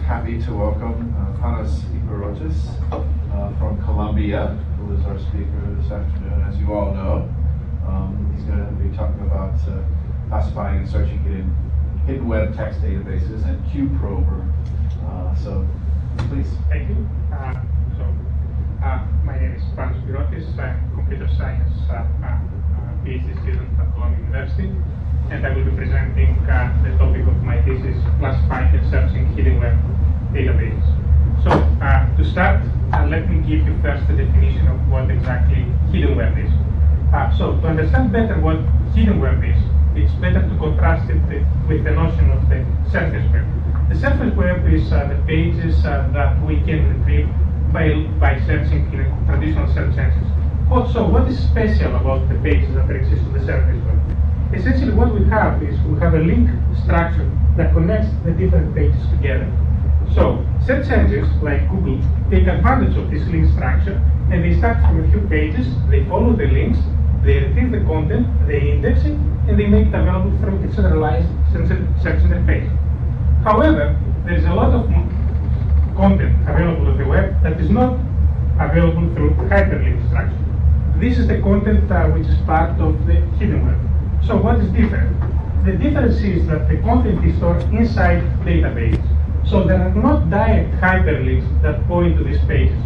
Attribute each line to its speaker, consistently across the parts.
Speaker 1: happy to welcome Panos Ipeirotis from Colombia, who is our speaker this afternoon. As you all know, he's going to be talking about classifying and searching hidden web text databases and QProber. So, please.
Speaker 2: Thank you. My name is Panos Ipeirotis. I'm a computer science PhD student at Columbia University, and I will be presenting the topic of my thesis, classifying and searching hidden web databases. So, to start, let me give you first the definition of what exactly hidden web is. So, to understand better what hidden web is, it's better to contrast it with the notion of the surface web. The surface web is the pages that we can retrieve by searching in a traditional search engines. Also, what is special about the pages that exist on the surface web? Essentially, what we have is we have a link structure that connects the different pages together. So, search engines like Google take advantage of this link structure, and they start from a few pages, they follow the links, they retrieve the content, they index it, and they make it available through a centralized search interface. However, there is a lot of content available on the web that is not available through hyperlink structure. This is the content which is part of the hidden web. So what is different? The difference is that the content is stored inside databases. So there are not direct hyperlinks that point to these pages.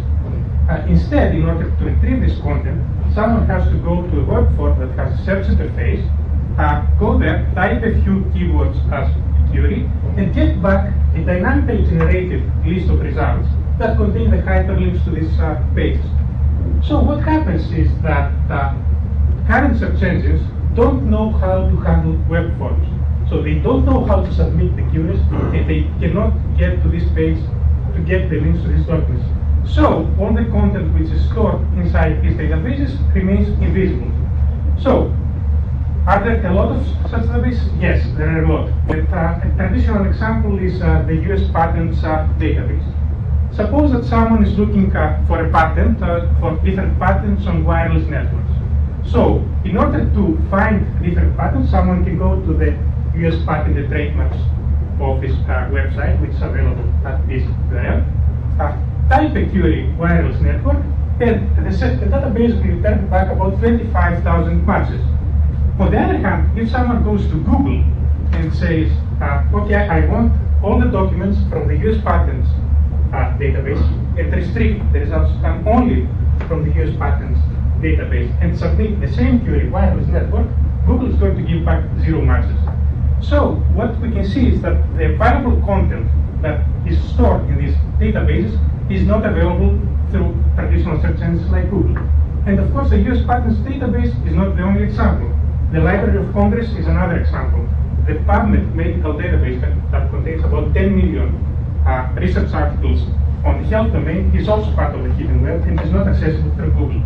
Speaker 2: Instead, in order to retrieve this content, someone has to go to a web form that has a search interface, go there, type a few keywords as query, and get back a dynamically generated list of results that contain the hyperlinks to these pages. So what happens is that current search engines don't know how to handle web forms. So they don't know how to submit the queries, and they cannot get to this page to get the links to these documents. So all the content which is stored inside these databases remains invisible. So are there a lot of such databases? Yes, there are a lot. But a traditional example is the US patents database. Suppose that someone is looking for a patent, for different patents on wireless networks. So, in order to find different patents, someone can go to the US Patent and Trademarks Office website, which is available at this URL, type a query wireless network, and the database will return back about 25,000 matches. On the other hand, if someone goes to Google and says, okay, I want all the documents from the US Patents database, and restrict the results to come only from the US Patents database, and submit the same query wireless network, Google is going to give back 0 matches. So what we can see is that the valuable content that is stored in these databases is not available through traditional search engines like Google. And of course, the US Patents database is not the only example. The Library of Congress is another example. The PubMed medical database that contains about 10 million research articles on the health domain is also part of the hidden web and is not accessible through Google.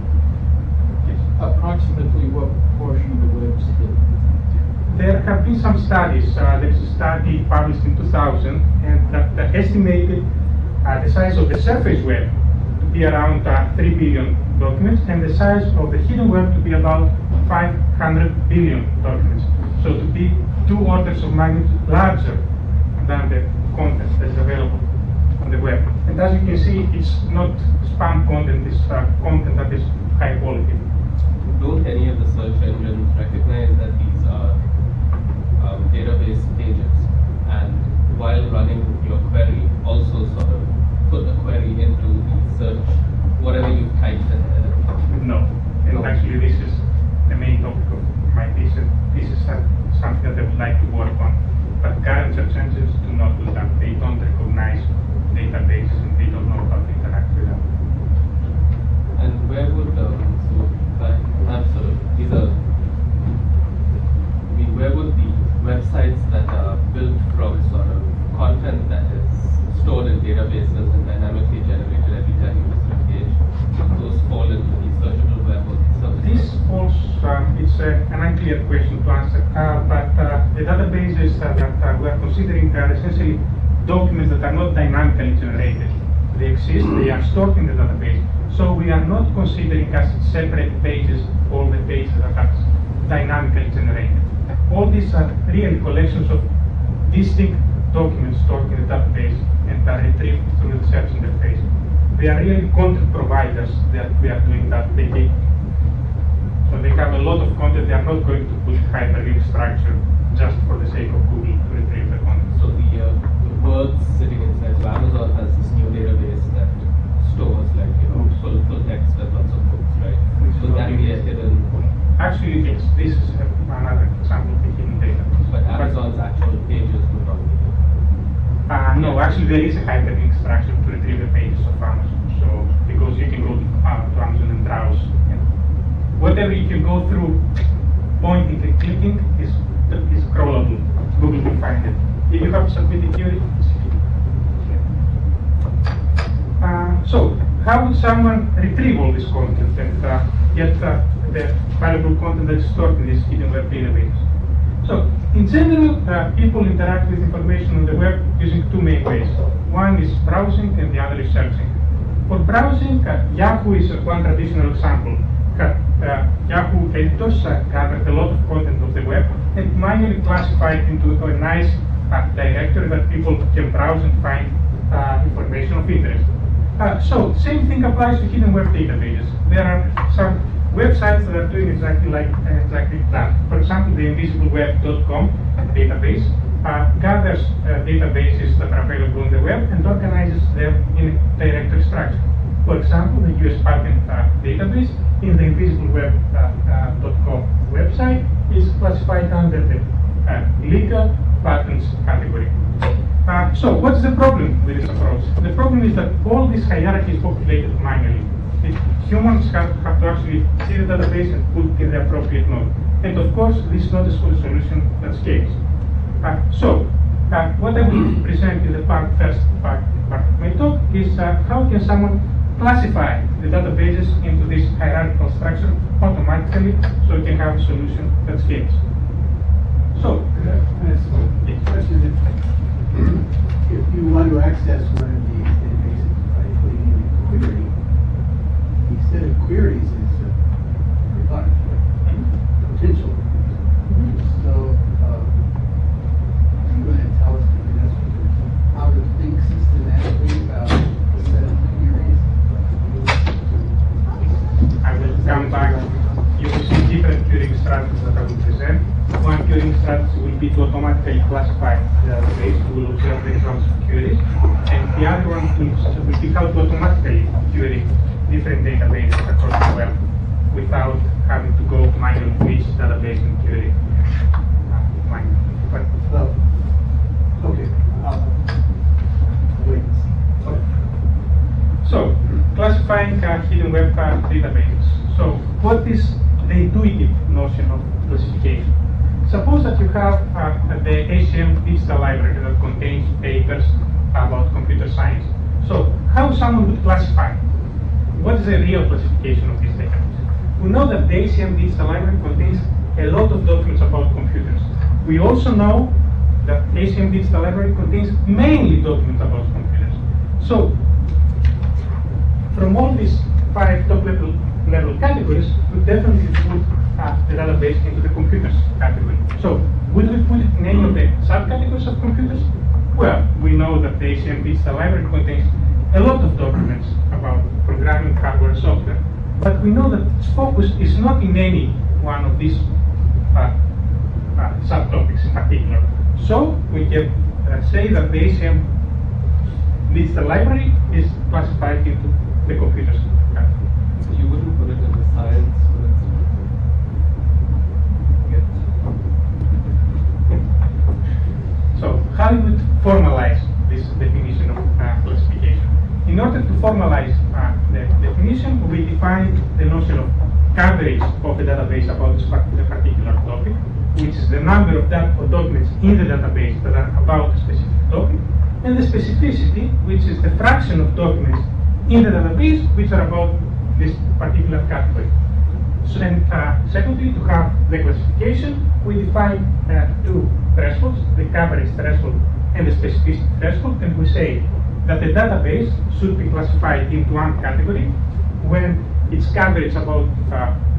Speaker 3: Yes. Approximately what portion of the web is hidden?
Speaker 2: There have been some studies. There is a study published in 2000 and that estimated the size of the surface web to be around 3 billion documents, and the size of the hidden web to be about 500 billion documents. So to be 2 orders of magnitude larger than the content that is available on the web. And as you can see, it's not spam content, it's content that is high quality.
Speaker 4: Don't any of the search engines recognize that these are database pages, and while running your query, also sort of put the query into the search, whatever you've typed in there?
Speaker 2: No. And no. Actually, this is the main topic of my thesis. This is something that I would like to work on. But current search engines do not do that. They don't recognize databases and they don't know how to interact with them.
Speaker 4: And where would where would the websites that are built from sort of content that is stored in databases and dynamically generated every time you visit a page, those fall into the searchable web or the service?
Speaker 2: This falls, it's an unclear question to answer, but the databases that we are considering are essentially documents that are not dynamically generated. They exist, they are stored in the database, so we are not considering as separate pages all the pages that are dynamically generated. All these are real collections of distinct documents stored in the database and are retrieved through the search interface. They are really content providers that we are doing that. So they have a lot of content. They are not going to push hyperlink structure just for the sake of Google to retrieve the content.
Speaker 4: So the words sitting inside, so Amazon has this new database that stores full text and lots of books, right? So that can be a hidden.
Speaker 2: Actually, yes, this is another example of a hidden database.
Speaker 4: But Amazon's actual pages would not be.
Speaker 2: No, actually there is a hyperlink structure to retrieve the pages of Amazon. So because you can go to Amazon and browse, and whatever you can go through pointing and clicking is crawlable. Google will find it. If you have submitted query, it's hidden. So how would someone retrieve all this content and get the valuable content that is stored in this hidden web database? So, in general, people interact with information on the web using two main ways. One is browsing and the other is searching. For browsing, Yahoo is one traditional example. Yahoo editors gathered a lot of content of the web and manually classified it into a nice directory that people can browse and find information of interest. So, same thing applies to hidden web databases. There are some websites that are doing exactly that. For example, the invisibleweb.com database gathers databases that are available on the web and organizes them in a directory structure. For example, the US patent database in the invisibleweb.com website is classified under the legal patents category. So what's the problem with this approach? The problem is that all this hierarchy is populated manually. Humans have to actually see the database and put in the appropriate node. And of course, this is not a solution that scales. What I will present in the first part of my talk is how can someone classify the databases into this hierarchical structure automatically so you can have a solution that scales. So,
Speaker 5: the question is, if you want to access one of these databases by putting in a query, instead of queries is a lot potential. So, you want to tell us how to think systematically about a set of queries?
Speaker 2: I will come back. You will see different querying strategies that I will present. One querying strategy will be to automatically classify the database. We will observe the results of queries. And the other one will be how to automatically query different databases across the web without having to go manually to each database and query manually.
Speaker 5: Okay. Wait.
Speaker 2: So, classifying hidden web databases. So, what is the intuitive notion of classification? Suppose that you have the ACM digital library that contains papers about computer science. So, how someone would classify? What is the real classification of this database? We know that the ACM digital library contains a lot of documents about computers. We also know that ACM digital library contains mainly documents about computers. So, from all these 5 top level categories, we definitely put the database into the computers category. So, would we put it in any of the subcategories of computers? Well, we know that the ACM digital library contains a lot of documents about programming, hardware, software. But we know that its focus is not in any one of these subtopics in particular. So we can say that the ACM digital library is classified into the computers.
Speaker 4: So you wouldn't put it in the science, for instance?
Speaker 2: So how do we formalize this definition of classification? In order to formalize the definition, we define the notion of coverage of a database about this particular topic, which is the number of documents in the database that are about a specific topic, and the specificity, which is the fraction of documents in the database which are about this particular category. So, and secondly, to have the classification, we define 2 thresholds, the coverage threshold and the specificity threshold, and we say that the database should be classified into one category when its coverage about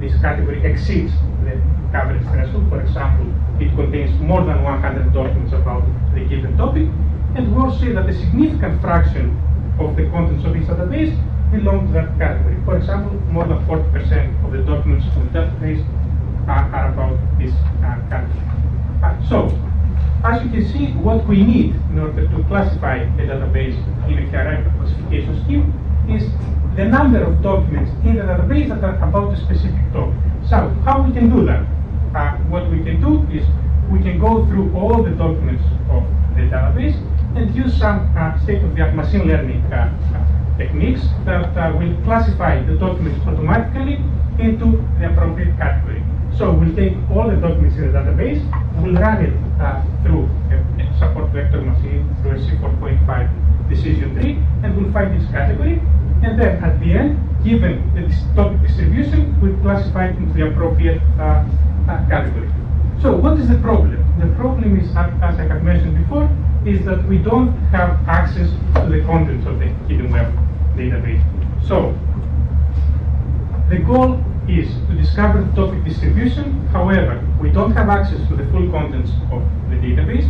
Speaker 2: this category exceeds the coverage threshold. For example, it contains more than 100 documents about the given topic, And we also see that a significant fraction of the contents of this database belong to that category. For example, more than 40% of the documents in the database are about this category. So, as you can see, what we need in order to classify a database in a hierarchical classification scheme is the number of documents in the database that are about a specific topic. So, how we can do that? What we can do is we can go through all the documents of the database and use some state-of-the-art machine learning techniques that will classify the documents automatically into the appropriate category. So we'll take all the documents in the database, we'll run it through a support vector machine, through a C4.5 decision tree, and we'll find its category. And then at the end, given the topic distribution, we'll classify it into the appropriate category. So what is the problem? The problem is, as I have mentioned before, is that we don't have access to the contents of the hidden web database. So the goal is to discover the topic distribution. However, we don't have access to the full contents of the database.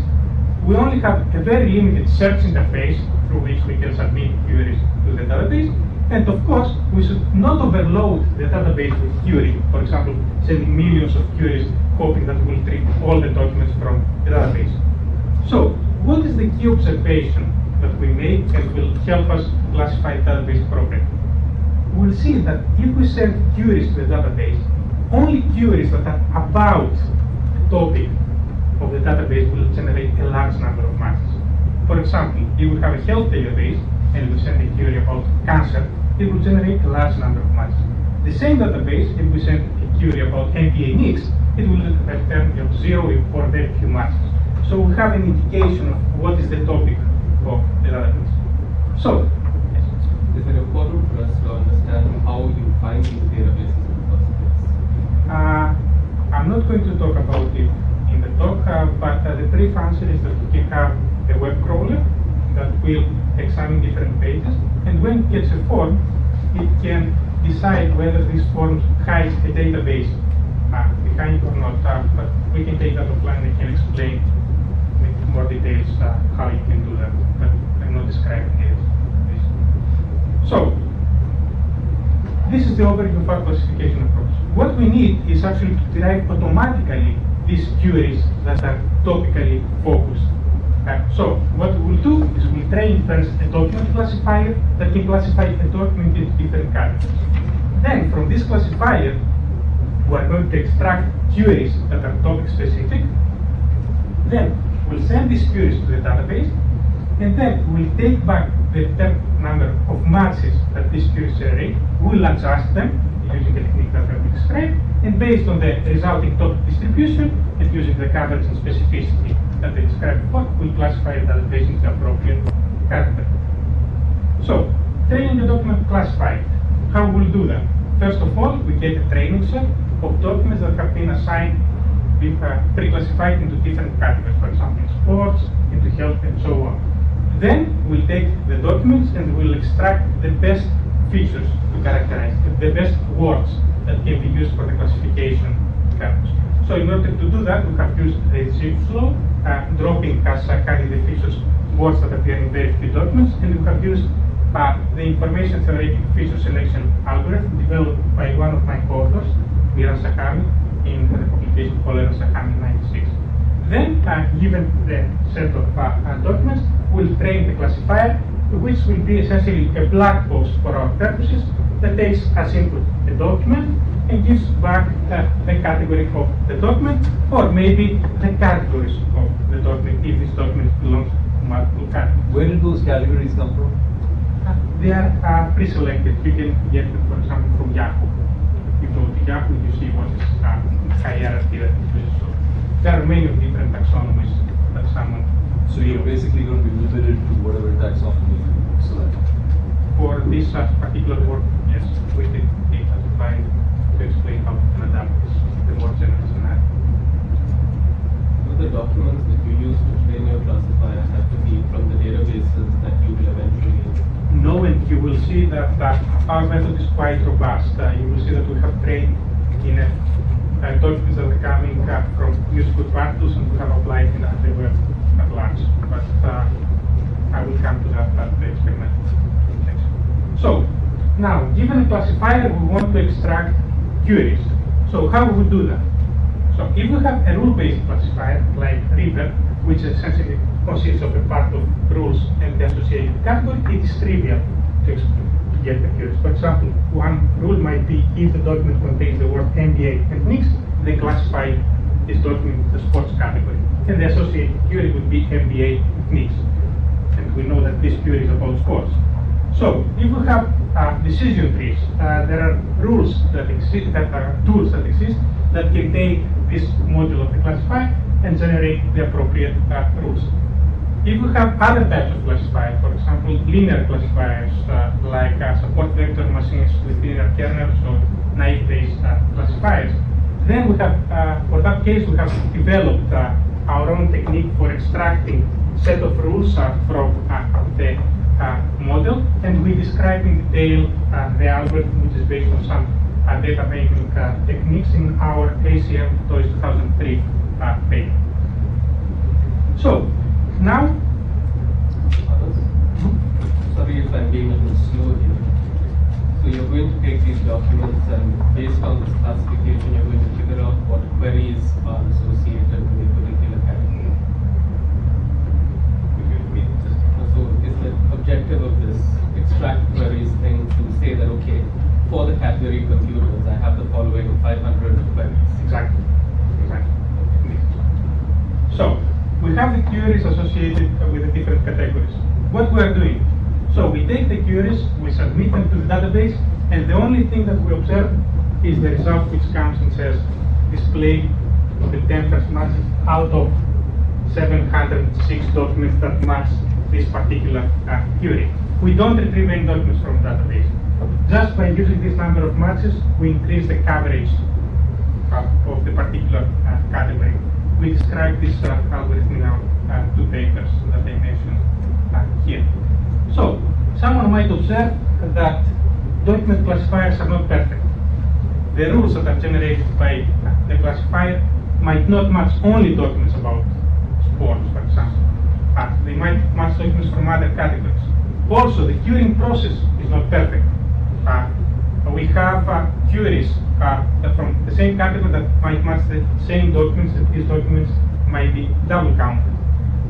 Speaker 2: We only have a very limited search interface through which we can submit queries to the database. And of course, we should not overload the database with query. For example, sending millions of queries, hoping that we'll treat all the documents from the database. So, what is the key observation that we make and will help us classify the database appropriately? We'll see that if we send queries to the database, only queries that are about the topic of the database will generate a large number of matches. For example, if we have a health database and we send a query about cancer, it will generate a large number of matches. The same database, if we send a query about MBA NICS, it will return 0 or very few matches. So we have an indication of what is the topic of the database. So,
Speaker 4: is it important for us to understand how you find these databases in the first place?
Speaker 2: I'm not going to talk about it in the talk, but the brief answer is that you can have a web crawler that will examine different pages, and when it gets a form, it can decide whether this form hides a database behind it or not. But we can take that offline and I can explain with more details how you can do that, but I'm not describing it. So, this is the overview of our classification approach. What we need is actually to derive automatically these queries that are topically focused. So, what we will do is we'll train first a document classifier that can classify a document into different categories. Then, from this classifier, we are going to extract queries that are topic specific. Then, we'll send these queries to the database, and then we'll take back the number of matches that these queries generate. We'll adjust them using the technique that I've described, and based on the resulting topic distribution and using the coverage and specificity that I described before, we'll classify the database into the appropriate category. So, training the document classified. How we'll do that? First of all, we get a training set of documents that have been assigned, pre-classified into different categories, for example, in sports, into health, and so on. Then we'll take the documents and we'll extract the best features to characterize, the best words that can be used for the classification purpose. So in order to do that, we have used the zip flow, dropping as carrying the features words that appear in very few documents, and we have used the information theoretic feature selection algorithm developed by one of my co-authors, Miran Sahami, in the publication called Sahami 96. Then, given the set of documents, we'll train the classifier, which will be essentially a black box for our purposes that takes as input a document and gives back the category of the document, or maybe the categories of the document if this document belongs to multiple categories.
Speaker 6: Where did those categories come from?
Speaker 2: They are pre-selected. You can get them, for example, from Yahoo. You go to Yahoo, you see what is hierarchy that is used. So there are many different taxonomies that someone.
Speaker 6: So you're basically going to be limited to whatever taxonomy you select.
Speaker 2: For this particular work, yes, we did identify to explain how to adapt this, the more general scenario.
Speaker 4: Will the documents that you use to train your classifier have to be from the databases that you will eventually use?
Speaker 2: No, and you will see that our method is quite robust. You will see that we have trained in documents that are coming from useful articles, and we have applied in the web at large. But I will come to that at the experimental section. So, now, given a classifier, we want to extract queries. So how we would do that? So if we have a rule-based classifier, like River, which essentially consists of a part of rules and the associated category, it is trivial to get the queries. For example, one rule might be if the document contains the word NBA and mix, then classify this document in the sports category. And the associated query would be NBA mix. And we know that this query is about sports. So if we have decision trees, there are rules that exist, that are tools that exist that can take this module of the classifier and generate the appropriate rules. If we have other types of classifiers, for example, linear classifiers like support vector machines with linear kernels or naive-based classifiers, then we have, for that case, we have developed our own technique for extracting set of rules from the model, and we describe in detail the algorithm, which is based on some data mapping techniques in our ACM 2003 paper. So, now,
Speaker 4: sorry if I'm being a little slow here. So you're going to take these documents and based on this classification, you're going to figure out what queries are associated with a particular category. So is the objective of this extract queries thing to say that, okay, for the category computers, I have the following 500 queries?
Speaker 2: Exactly. So, we have the queries associated with the different categories. What we are doing? So we take the queries, we submit them to the database, and the only thing that we observe is the result which comes and says, display the 10 first matches out of 706 documents that match this particular query. We don't retrieve any documents from the database. Just by using this number of matches, we increase the coverage of the particular category. We describe this algorithm in our two papers that I mentioned here. So, someone might observe that document classifiers are not perfect. The rules that are generated by the classifier might not match only documents about sports, for example. They might match documents from other categories. Also, the querying process is not perfect. We have queries from the same category that might match the same documents, and these documents might be double counted.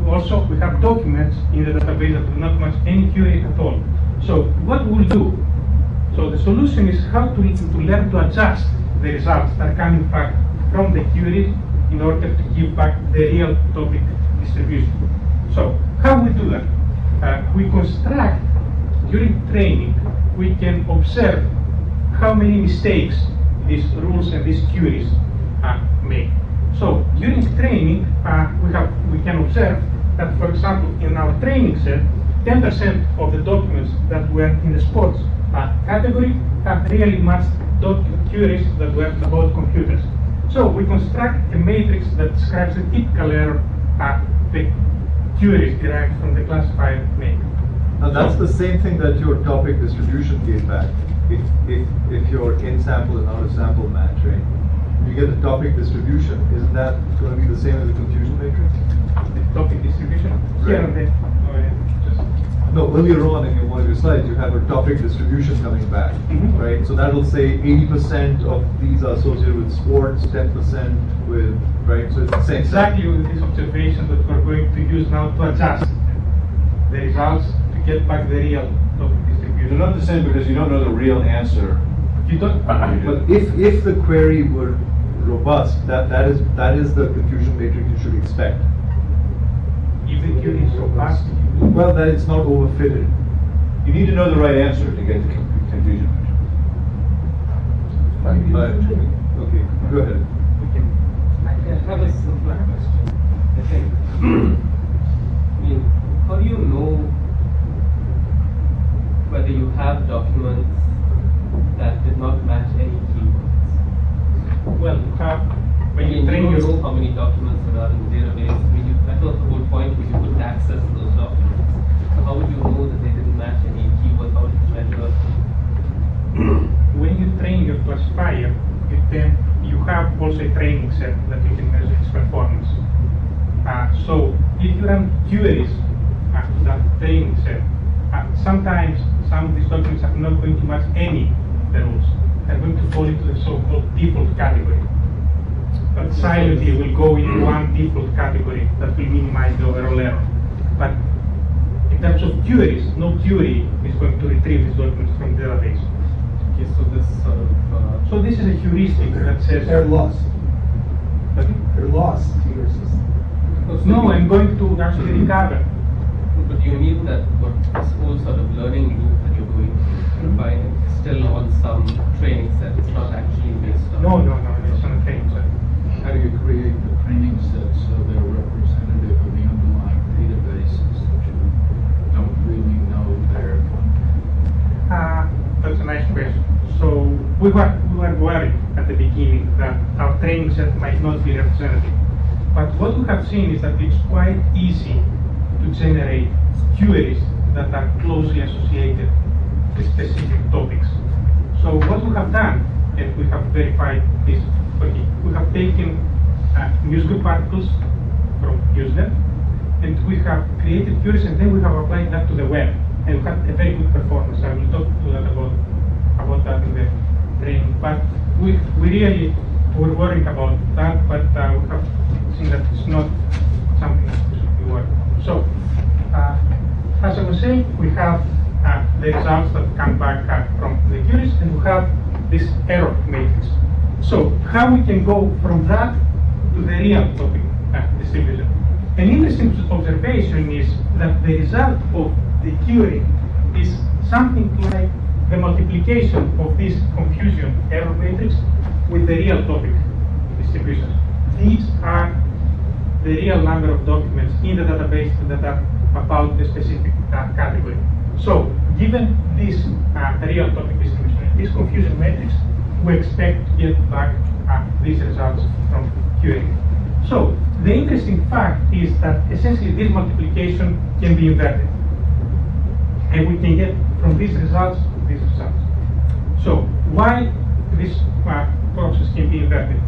Speaker 2: Also, we have documents in the database that do not match any query at all. So, what we'll do? So, the solution is how to learn to adjust the results that are coming back from the queries in order to give back the real topic distribution. So, how we do that? We construct, during training, we can observe how many mistakes these rules and these queries make. So during training, we can observe that, for example, in our training set, 10% of the documents that were in the sports category have really matched queries that were about computers. So we construct a matrix that describes the typical error the queries derived from the classifier make.
Speaker 6: Now that's the same thing that your topic distribution gave back. If your in-sample and out-of-sample match, right? You get the topic distribution. Isn't that going to be the same as the confusion matrix?
Speaker 2: The topic distribution? Here and there.
Speaker 6: No, earlier on in one of your slides, you have a topic distribution coming back, right? So that will say 80% of these are associated with sports, 10% with, right? So it's the same.
Speaker 2: Exactly with this observation that we're going to use now to adjust the results to get back the real topic distribution.
Speaker 1: They're not the same because you don't know the real answer.
Speaker 2: You don't.
Speaker 6: But if the query were robust, that is the confusion matrix you should expect.
Speaker 2: If the query is robust,
Speaker 6: well, that it's not overfitted.
Speaker 1: You need to know the right answer to get the confusion.
Speaker 6: Okay, go ahead.
Speaker 4: I have a simpler question. I think. I mean, how do you know whether you have documents that did not match any keywords?
Speaker 2: well, when you train
Speaker 4: you
Speaker 2: your
Speaker 4: know how many documents there are in the database. I mean, that was the whole point, was you couldn't access those documents. So how would you know that they didn't match any keywords? How would you measure?
Speaker 2: when you train your classifier, you have also a training set that you can measure its performance. So if you run queries that training set. Sometimes some of these documents are not going to match any of the rules. They're going to fall into the so-called default category. But silently will go in one default category that will minimize the overall error. But in terms of queries, no query is going to retrieve these documents from the database.
Speaker 4: Okay, so this sort of.
Speaker 2: So this is a heuristic that says
Speaker 5: They're lost.
Speaker 2: But
Speaker 5: They're lost to your system.
Speaker 2: no, I'm going to actually recover.
Speaker 4: But you mean that what this whole sort of learning loop that you're going to find is still on some training set. It's not actually based on.
Speaker 2: No, it's on a training set.
Speaker 3: How do you create the training sets so they're representative of the underlying databases that you don't really know they're
Speaker 2: That's a nice question. So we were worried at the beginning that our training set might not be representative. But what we have seen is that it's quite easy to generate queries that are closely associated with specific topics. So what we have done, and we have verified this, we have taken newsgroup articles from Usenet, and we have created queries, and then we have applied that to the web, and we had a very good performance. I will talk to that about that in the training. But we really were worried about that, but we have seen that it's not something that we should be worried about. So, as I was saying, we have the results that come back from the queries, and we have this error matrix. So, how we can go from that to the real topic distribution? An interesting observation is that the result of the query is something like the multiplication of this confusion error matrix with the real topic distribution. These are the real number of documents in the database that are about the specific category. So, given this real topic distribution, this confusion matrix, we expect to get back these results from querying. So, the interesting fact is that essentially this multiplication can be inverted. And we can get from these results to these results. So, why this process can be inverted?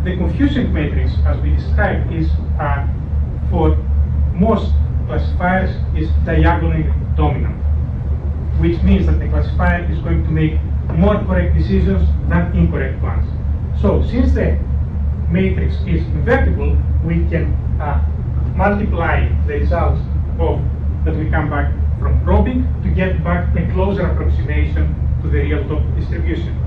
Speaker 2: The confusion matrix, as we described, is for most classifiers is diagonally dominant, which means that the classifier is going to make more correct decisions than incorrect ones. So, since the matrix is invertible, we can multiply the results that we come back from probing to get back a closer approximation to the real top distribution.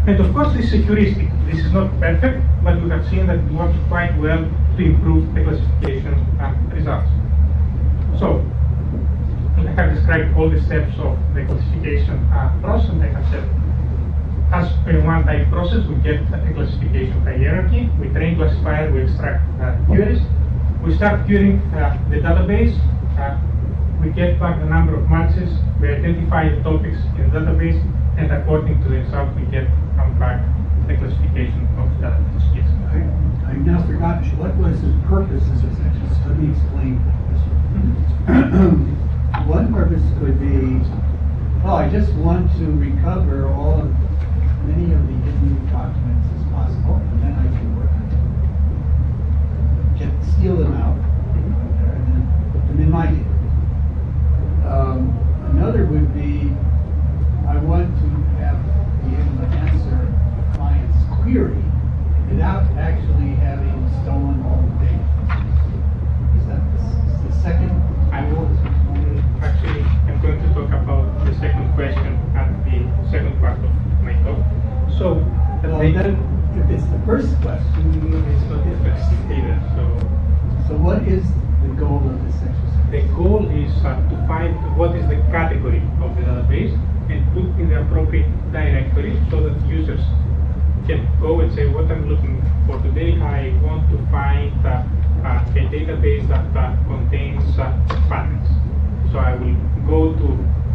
Speaker 2: And of course, this is a heuristic. This is not perfect, but we have seen that it works quite well to improve the classification results. So, I have described all the steps of the classification process, and I have said, as in one type process, we get a classification hierarchy. We train classifier, we extract queries. We start querying the database. We get back the number of matches. We identify the topics in the database, and according to the result, we get back the classification of the database. Yes.
Speaker 5: I now forgot what was the purpose of this exercise. Let me explain. One purpose could be, oh, I just want to recover many of the hidden documents as possible, and then I can work on them. Steal them out, and then put them in my data. Another would be, I want to be able to answer a client's query without actually having stolen all the data. Is that the second?
Speaker 2: Actually, I'm going to talk about the second question at the second part of my talk. So,
Speaker 5: then, if it's the first question,
Speaker 2: it's not the first either.
Speaker 5: So what is the goal of this exercise?
Speaker 2: The goal is to find what is the category of the database and put in the appropriate directory so that users can go and say, what I'm looking for today, I want to find a database that contains patterns. So I will go to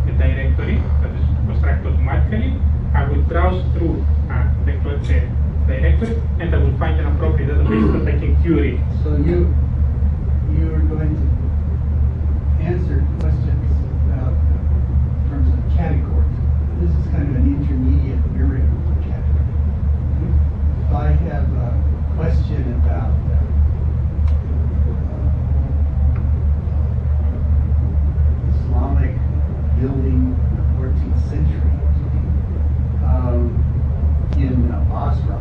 Speaker 2: the directory that is constructed automatically. I will browse through the directory, and I will find an appropriate database that I can query.
Speaker 5: So you're going to answer questions about in terms of categories. This is kind of an intermediate area for category. If I have a question about building in the 14th century in Basra.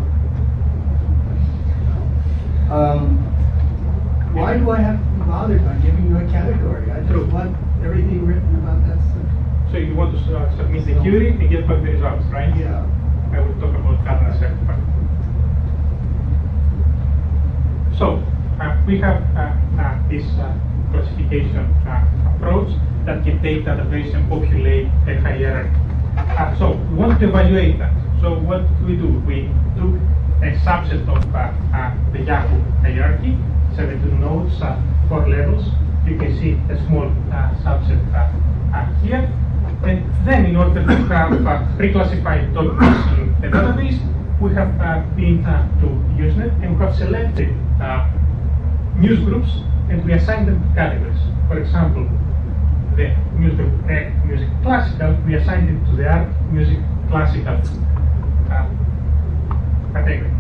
Speaker 5: Why do I have to be bothered by giving you a category? I just want everything written about that subject.
Speaker 2: So you want to submit the query and get back the results, right?
Speaker 5: Yeah.
Speaker 2: I will talk about that in a second. So we have this classification approach that can take database and populate a hierarchy. So we want to evaluate that. So what we do? We took a subset of the Yahoo hierarchy, 72 nodes, 4 levels. You can see a small subset here. And then, in order to have pre-classified documents in the database, we have been to Usenet and we have selected news groups and we assign them categories. For example, the newsgroup Music Classical, we assigned it to the Art Music Classical category.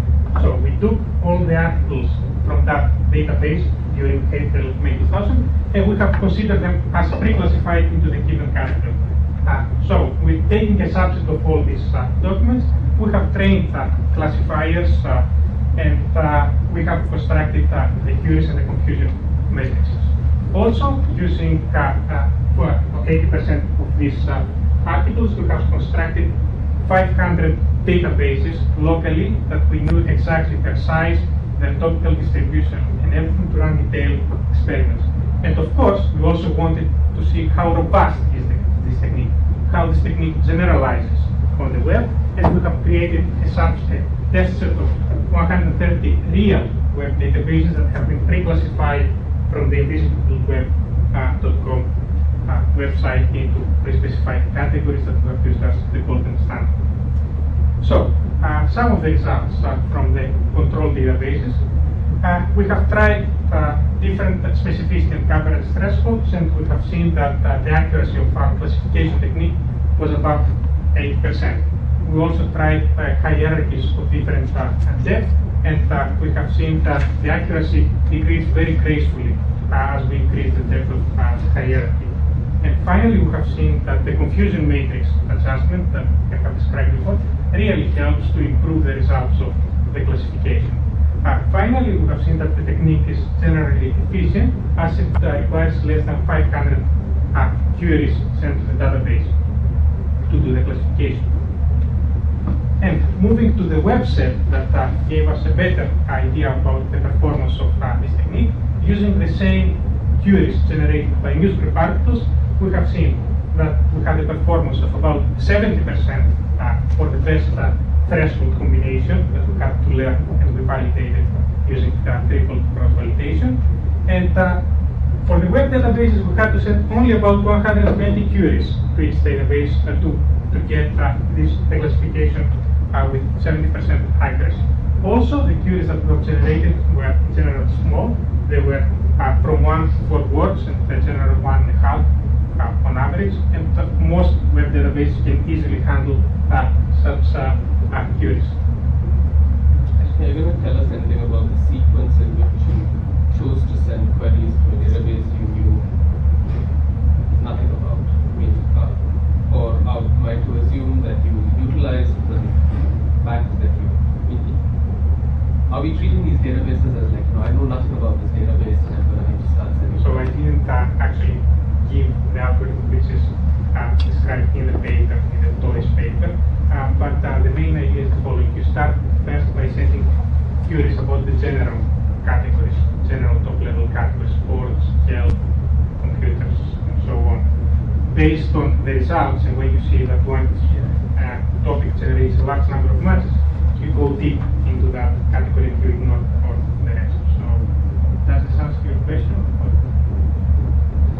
Speaker 2: So we took all the articles from that database during April, May 2000, and we have considered them as pre-classified into the given category. So we're taking a subset of all these documents. We have trained classifiers and we have constructed the queries and the confusion matrices. Also, using 80% of these articles, we have constructed 500 databases locally that we knew exactly their size, their topical distribution, and everything to run detailed experiments. And of course, we also wanted to see how robust is this technique, how this technique generalizes on the web, and we have created a subset, test set of 130 real web databases that have been pre-classified from the invisibleWeb.com website into pre-specified categories that we have used as the golden standard. So, some of the results from the control databases. We have tried different specificity and coverage thresholds, and we have seen that the accuracy of our classification technique was above 80%. We also tried hierarchies of different depth, and we have seen that the accuracy decreased very gracefully as we increase the depth of hierarchy. And finally, we have seen that the confusion matrix adjustment that I have described before really helps to improve the results of the classification. Finally, we have seen that the technique is generally efficient as it requires less than 500 queries sent to the database to do the classification. And moving to the web set that gave us a better idea about the performance of this technique, using the same queries generated by newsgroup articles, we have seen that we had a performance of about 70% for the best threshold combination that we had to learn and we validated using triple cross-validation. And for the web databases, we had to send only about 120 queries to each database to get this classification with 70% accuracy. Also, the queries that were generated were in general small. They were from 1 to 4 words and in general 1.5 on average, and most web databases can easily handle such queries.
Speaker 4: Are you going to tell us anything about the sequence in which you chose to send queries to a database you knew nothing about? Or am I to assume that you utilized the fact that you... Are we treating these databases as like, no, I know nothing about this database and I'm going to just start sending?
Speaker 2: So I didn't actually give the algorithm which is described in the paper, in the Torres paper, but the main idea is the following. You start first by sending queries about the general categories, general top-level categories, sports, health, computers, and so on. Based on the results, and when you see that one topic generates a large number of matches, you go deep into that category and you ignore all the rest. So, does this answer your question?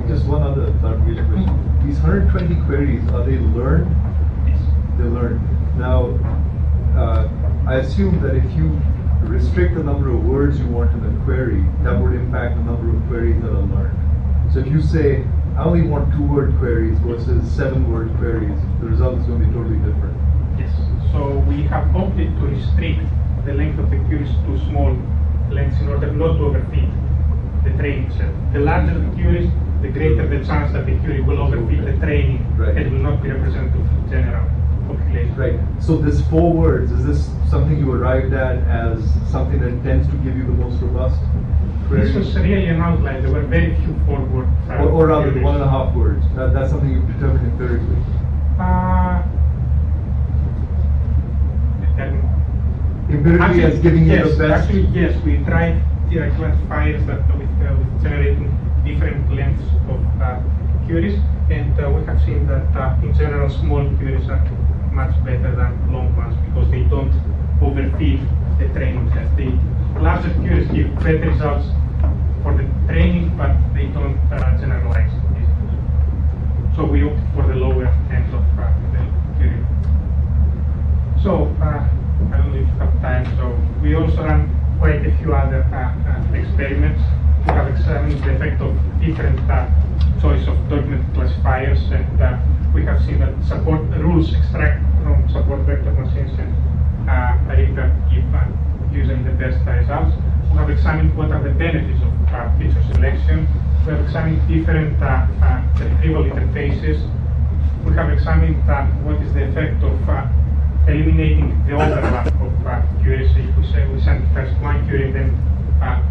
Speaker 6: Just one other clarification question. These 120 queries, are they learned?
Speaker 2: Yes.
Speaker 6: They learned. Now, I assume that if you restrict the number of words you want in the query, that would impact the number of queries that are learned. So if you say, I only want 2-word queries versus 7-word queries, the result is going to be totally different.
Speaker 2: Yes. So we have opted to restrict the length of the queries to small lengths in order not to overfit the training set. The larger the queries, the greater the chance that the query will overfit the training
Speaker 6: Right.
Speaker 2: It will not be representative of the general population.
Speaker 6: Right. So this 4 words, is this something you arrived at as something that tends to give you the most robust query?
Speaker 2: This was really an outline. There were very few 4-word.
Speaker 6: Or rather,
Speaker 2: queries.
Speaker 6: 1.5 words. That's something you've determined empirically. Empirically as giving you
Speaker 2: yes,
Speaker 6: the best.
Speaker 2: Actually, yes, we tried classifiers that with generating different lengths of queries, and we have seen that in general small queries are much better than long ones because they don't overfeed the training set. The larger queries give better results for the training, but they don't generalize. So we opt for the lower end of the query. So I don't know if you have time. So we also run quite a few other experiments to have examined the effect of different choice of document classifiers, and we have seen that support rules extract from support vector machines and Ariba give usually the best results. We have examined what are the benefits of feature selection. We have examined different retrieval interfaces. We have examined what is the effect of eliminating the overlap of queries. If we say we send first one query, then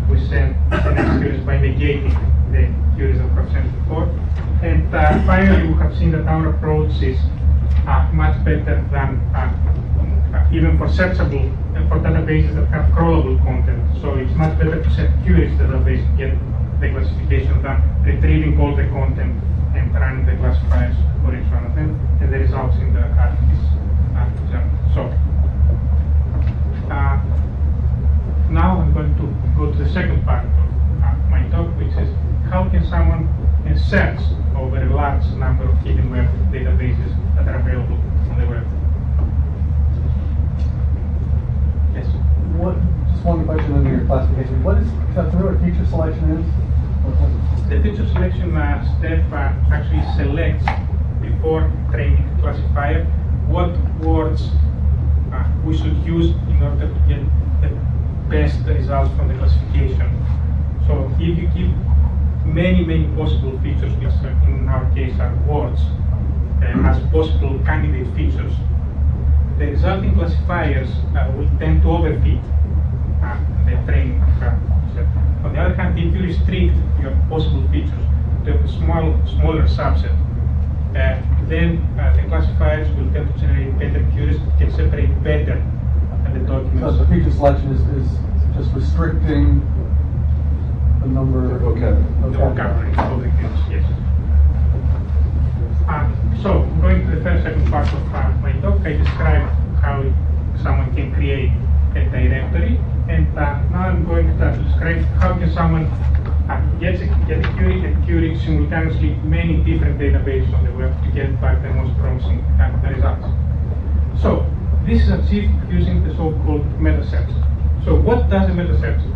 Speaker 2: we send the next queries by negating the queries that we have sent before. And finally, we have seen that our approach is much better than even for searchable for databases that have crawlable content. So it's much better to set queries to the database to get the classification than retrieving all the content and running the classifiers for each one of them, and the results in the articles. So now I'm going to go to the second part of my talk, which is how can someone search over a large number of hidden web databases that are available on the web. Yes.
Speaker 7: Just one question on your classification. What is feature selection is?
Speaker 2: The feature selection step actually selects before training the classifier what words we should use in order to get the best results from the classification. So if you give many possible features, which in our case are words, as possible candidate features, the resulting classifiers will tend to overfit the training set. On the other hand, if you restrict your possible features to a smaller subset, then the classifiers will tend to generate better queries that can separate better the documents.
Speaker 7: So the feature selection is just restricting the number of
Speaker 2: vocabulary of the queries, yes. So, going to the second part of my talk, I described how someone can create a directory, and now I'm going to describe how can someone get a query and query simultaneously many different databases on the web to get back the most promising results. So, this is achieved using the so-called meta search. So, what does a meta search do?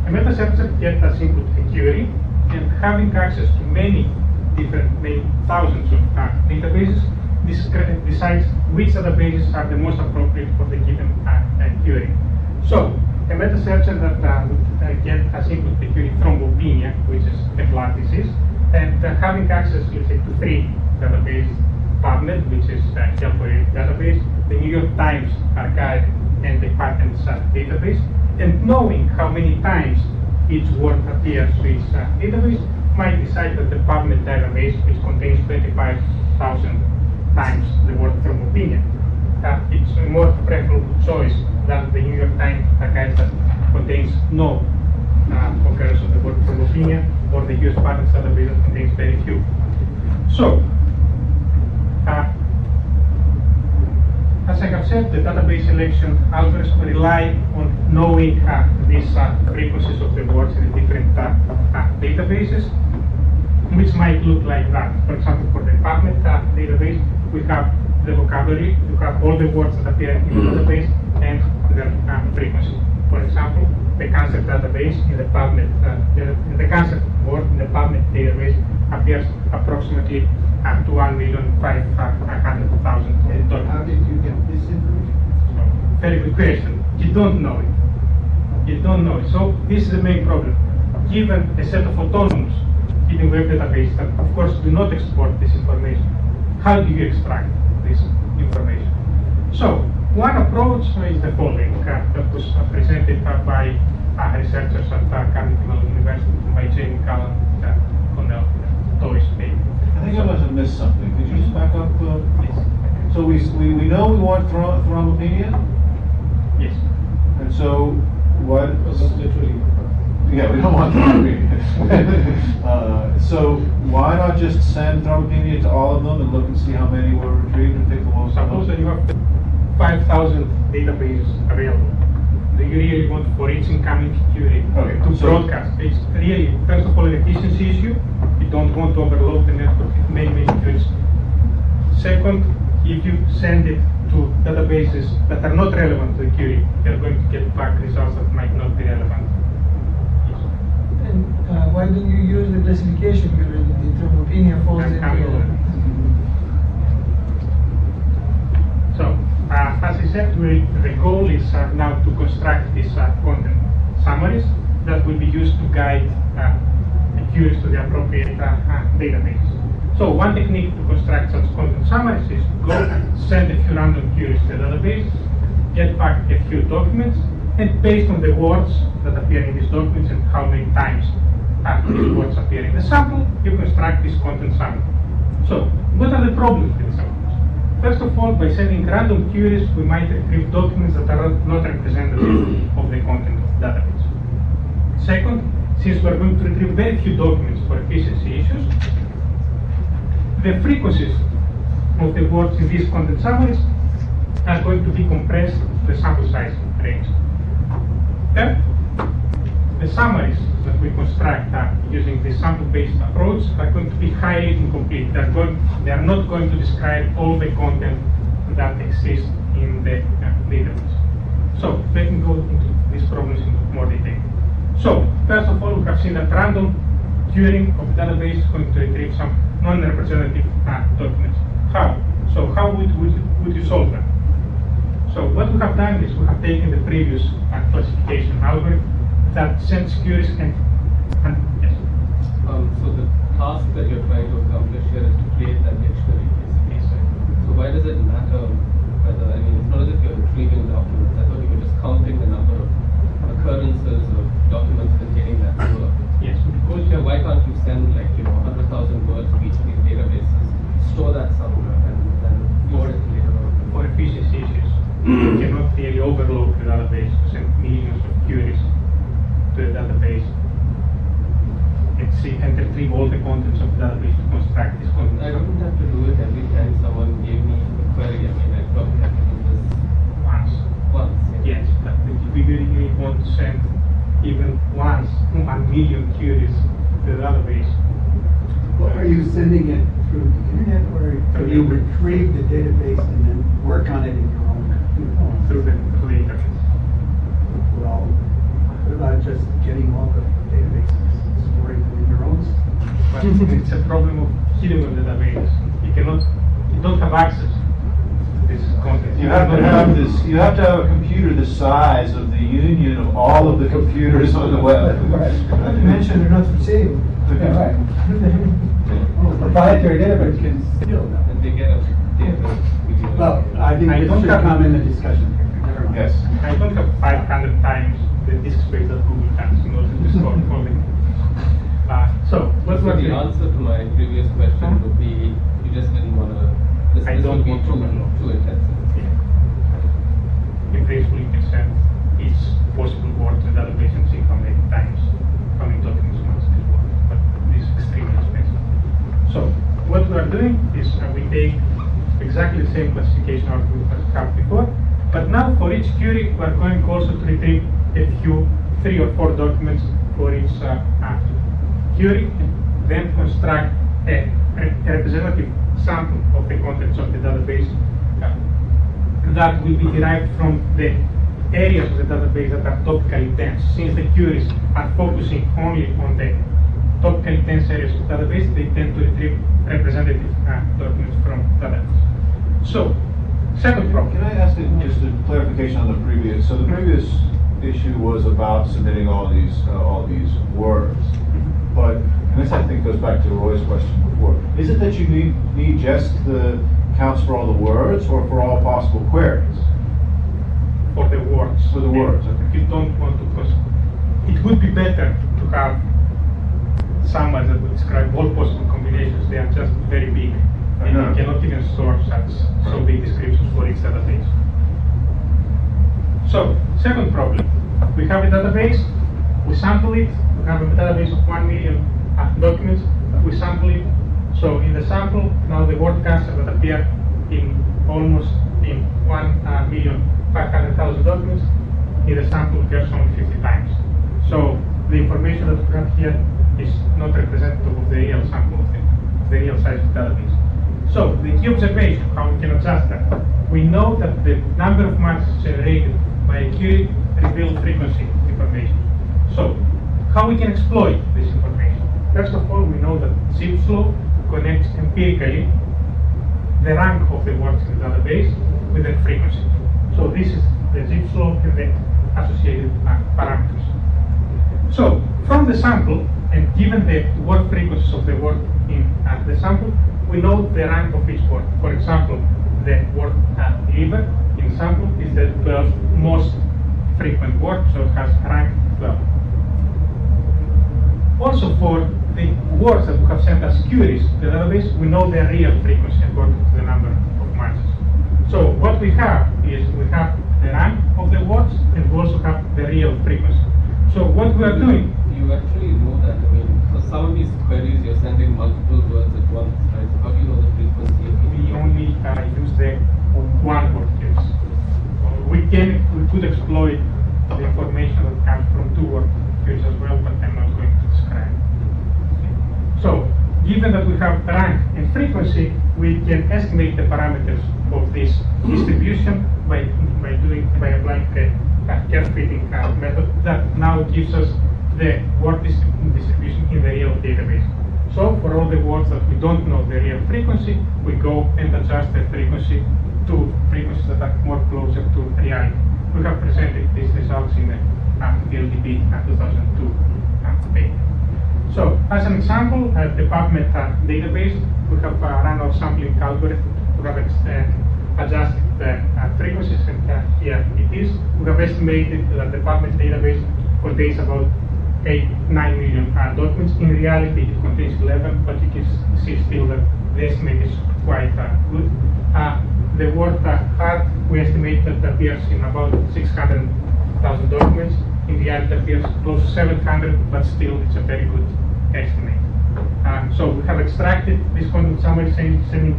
Speaker 2: A meta searcher gets a simple query, and having access to many thousands of databases, decides which databases are the most appropriate for the given query. So, a meta searcher that would get a simple query thrombopinia, which is a blood disease, and having access, let's say, to 3 databases: PubMed, which is a health database, the New York Times archive, and the patents database, and knowing how many times each word appears to each database, might decide that the PubMed database, which contains 25,000 times the word thrombopinia, it's a more preferable choice than the New York Times archive that contains no occurrence of the word thrombopinia, or the US patents database that contains very few. So, as I have said, the database selection algorithms rely on knowing these frequencies of the words in the different databases, which might look like that. For example, for the PubMed database, we have the vocabulary, you have all the words that appear in the database and their frequency. For example, the cancer database in the PubMed, the cancer word in the PubMed database appears approximately to 1,500,000 times.
Speaker 5: How did you get this information?
Speaker 2: Very good question. You don't know it. You don't know it. So this is the main problem. Given a set of autonomous hidden web database that, of course, do not export this information. How do you extract this information? So, one approach is the following, that was presented by researchers at Carnegie Mellon University, by Jamie Callan and Connell Toys paper.
Speaker 1: I think I must have missed something. Could you just back up?
Speaker 2: Yes.
Speaker 1: So we know we want thrombopenia,
Speaker 2: Yes.
Speaker 1: and so what?
Speaker 3: Literally.
Speaker 1: Yeah, we don't want thrombopenia. So why not just send thrombopenia to all of them and look and see how many were retrieved and take the most?
Speaker 2: Suppose that you have 5,000 databases available. Do you really want for each incoming query to broadcast? It's really, first of all, an efficiency issue. You don't want to overload the network with many queries. Second, if you send it to databases that are not relevant to the query, you're going to get back results that might not be relevant.
Speaker 8: And why don't you use the classification grid, the thrombopenia falls
Speaker 2: And
Speaker 8: into
Speaker 2: handle it. So, as I said, the goal is now to construct these content summaries that will be used to guide the queries to the appropriate database. So one technique to construct such content summaries is go send a few random queries to the database, get back a few documents, and based on the words that appear in these documents and how many times these words appear in the sample, you construct this content summary. So, what are the problems with this approach? First of all, by sending random queries, we might retrieve documents that are not representative of the content of the database. Second, since we're going to retrieve very few documents for efficiency issues, the frequencies of the words in these content summaries are going to be compressed to the sample size range. Third, the summaries that we construct using the sample-based approach are going to be highly incomplete. They are not going to describe all the content that exists in the database. So let me go into these problems in more detail. So first of all, we have seen that random querying of the database is going to retrieve some non-representative documents. How? So how would you solve that? So what we have done is we have taken the previous classification algorithm that sends queries and yes.
Speaker 4: So the task that you're trying to accomplish here is to create that dictionary, basically. So why does it matter whether, I mean, it's not as if you're retrieving documents. I thought you were just counting the number of occurrences of documents containing that word.
Speaker 2: Yes.
Speaker 4: Because why can't you send 100,000 words to each of these databases, store that somewhere, and then use it later on?
Speaker 2: For efficiency issues, you cannot really overload the database to send millions of queries to the database and retrieve all the contents of the database to construct this content.
Speaker 4: I don't have to do it every time someone gave me a query. I mean, I probably have to do this once.
Speaker 2: Yes, but if we really want to send even once 1 million queries to the database.
Speaker 5: Well, are you sending it through the internet, or do you retrieve the database and then work on it in your own computer?
Speaker 2: Through the internet.
Speaker 5: Well, what about just getting all the databases, storing them in your own?
Speaker 2: But it's a problem of hidden web database. You don't have access to this content.
Speaker 1: You have to have this. You have to have a computer the size of the union of all of the computers on the web.
Speaker 8: Right. Not to mention they're not for sale.
Speaker 5: Yeah, right. Oh, proprietary database can steal them.
Speaker 4: And they get a data.
Speaker 5: Well, I think
Speaker 2: I
Speaker 5: this
Speaker 2: don't
Speaker 5: should
Speaker 2: have-
Speaker 5: come in the discussion. Never mind.
Speaker 1: Yes.
Speaker 2: I don't have 500 times the disk space that Google has in order to store all the. So what
Speaker 4: So
Speaker 2: we're
Speaker 4: the
Speaker 2: doing?
Speaker 4: answer to my previous question would be you just didn't want to. This
Speaker 2: I
Speaker 4: this
Speaker 2: don't
Speaker 4: would be
Speaker 2: want to overload.
Speaker 4: too intensive.
Speaker 2: In principle, you can send each possible word to the database and see how many times, how many documents must be word, but this is extremely expensive. So what we are doing is we take exactly the same classification algorithm as we had before, but now for each query we are going also to retrieve a few 3 or 4 documents for each query, then construct a representative sample of the contents of the database that will be derived from the areas of the database that are topically dense. Since the queries are focusing only on the topically dense areas of the database, they tend to retrieve representative documents from database. So, second problem.
Speaker 1: Can I ask just a clarification on the previous? So the previous issue was about submitting all these words, but and this I think goes back to Roy's question before, is it that you need just the counts for all the words or for all possible queries?
Speaker 2: For the words.
Speaker 1: For the words, okay.
Speaker 2: You don't want to, because it would be better to have summaries that would describe all possible combinations. They are just very big, and you cannot even store such so big descriptions for each database. So, second problem, we have a database, we sample it, we have a database of 1 million documents, we sample it. So in the sample, now the word cancer that appear in almost in 1,500,000 documents, in the sample occurs only 50 times. So the information that we have here is not representative of the real sample of the real size of the database. So the key observation, how we can adjust that. We know that the number of matches generated by a query reveal frequency information. So how we can exploit this information? First of all, we know that zip flow connects empirically the rank of the words in the database with their frequency. So this is the zip flow and the associated parameters. So from the sample, and given the word frequencies of the word in the sample, we know the rank of each word. For example, the word liver in sample is the 12th most frequent word, so it has rank 12. Also for the words that we have sent as queries to the database, we know their real frequency according to the number of matches. So what we have is we have the rank of the words and we also have the real frequency. So what we are doing,
Speaker 4: you actually know that. I mean, for some of these queries, you're sending multiple words at once, right? So how do you know the frequency?
Speaker 2: we only use the one word queries. We could exploit the information that comes from two word queries as well, but I'm not going to describe. So, given that we have rank and frequency, we can estimate the parameters of this distribution by applying the curve fitting method that now gives us the word distribution in the real database. So, for all the words that we don't know the real frequency, we go and adjust the frequency to frequencies that are more closer to reality. We have presented these results in the LDB 2002 paper. So, as an example, the PubMed database, we have run our sampling algorithm. We have adjusted the frequencies, and here it is. We have estimated that the PubMed database contains about 9 million documents. In reality, it contains 11, but you can see still that the estimate is quite good. The word hard, we estimate that appears in about 600,000 documents. In reality, it appears close to 700, but still it's a very good estimate. So we have extracted this content summary sending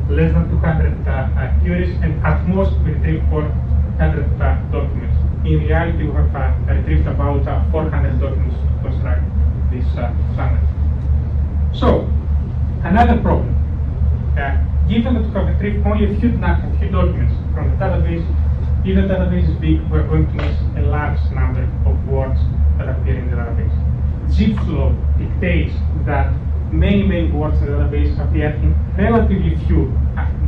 Speaker 2: less than 200 queries, and at most we retrieve 400 documents. In reality, we have retrieved about 400 documents to construct this summary. So, another problem. Given that we have retrieved only a few documents from the database, if the database is big, we're going to miss a large number of words that appear in the database. Zip flow dictates that many words in the database appear in relatively few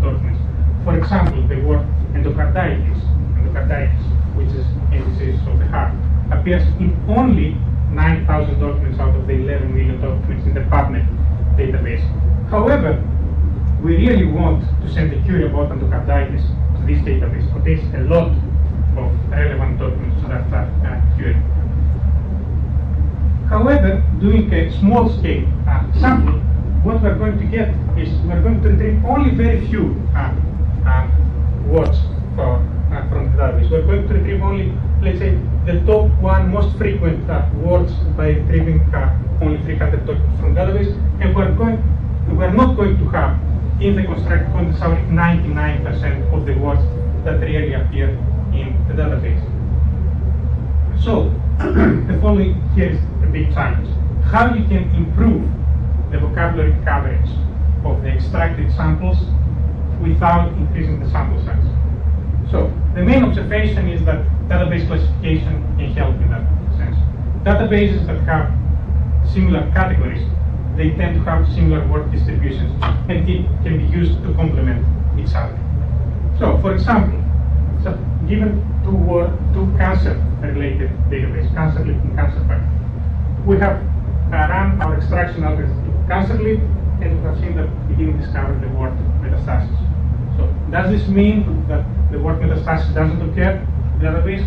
Speaker 2: documents. For example, the word endocarditis, which is a disease of the heart, appears in only 9,000 documents out of the 11 million documents in the PubMed database. However, we really want to send a query about endocarditis to this database. It contains a lot of relevant documents to that query. However, doing a small scale sampling, what we're going to get is we're going to retrieve only very few words from the database. We're going to retrieve only, let's say, the top one most frequent words by retrieving only 300 documents from the database, and we're not going to have in the constructed content summary 99% of the words that really appear in the database. So, the following here is a big challenge. How you can improve the vocabulary coverage of the extracted samples without increasing the sample size. So, the main observation is that database classification can help in that sense. Databases that have similar categories, they tend to have similar word distributions, and it can be used to complement each other. So, for example, given two cancer-related database, cancer-linked and cancer fact, we have run our extraction algorithm to cancer lead, and we have seen that we didn't discover the word metastasis. So does this mean that the word metastasis doesn't occur in the database?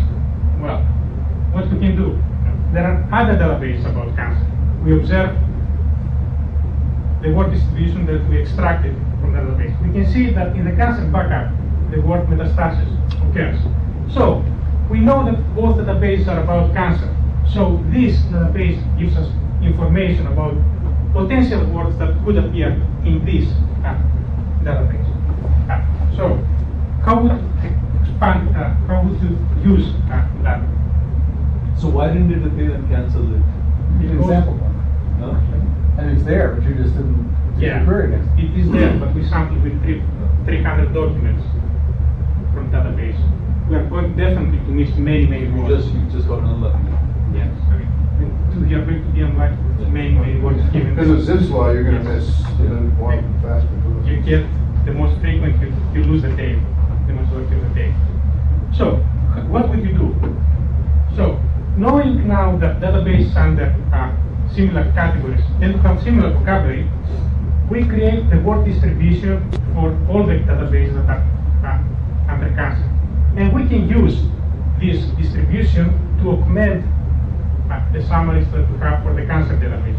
Speaker 2: Well, what we can do? There are other databases about cancer. We observe the word distribution that we extracted from the database. We can see that in the cancer backup, the word metastasis occurs. So we know that both databases are about cancer. So this database gives us information about potential words that could appear in this database. So how would expand? How would you use that?
Speaker 6: So why didn't it appear in cancer lead?
Speaker 7: You didn't sample one.
Speaker 6: No?
Speaker 7: And it's there, but you just didn't query it.
Speaker 2: It is there, but we sampled with 300 documents from database. We are going definitely to miss many words.
Speaker 6: You just got unlucky.
Speaker 2: Yes, I mean, we are going to be unlike many words given.
Speaker 9: Because of Zipf's law, you're going to miss one vast majority.
Speaker 2: You get the most frequent, you lose the tail, the majority of the tail. So, what would you do? So, knowing now that databases under similar categories tend to have similar vocabulary, we create the word distribution for all the databases that are under cancer. And we can use this distribution to augment the summaries that we have for the cancer database.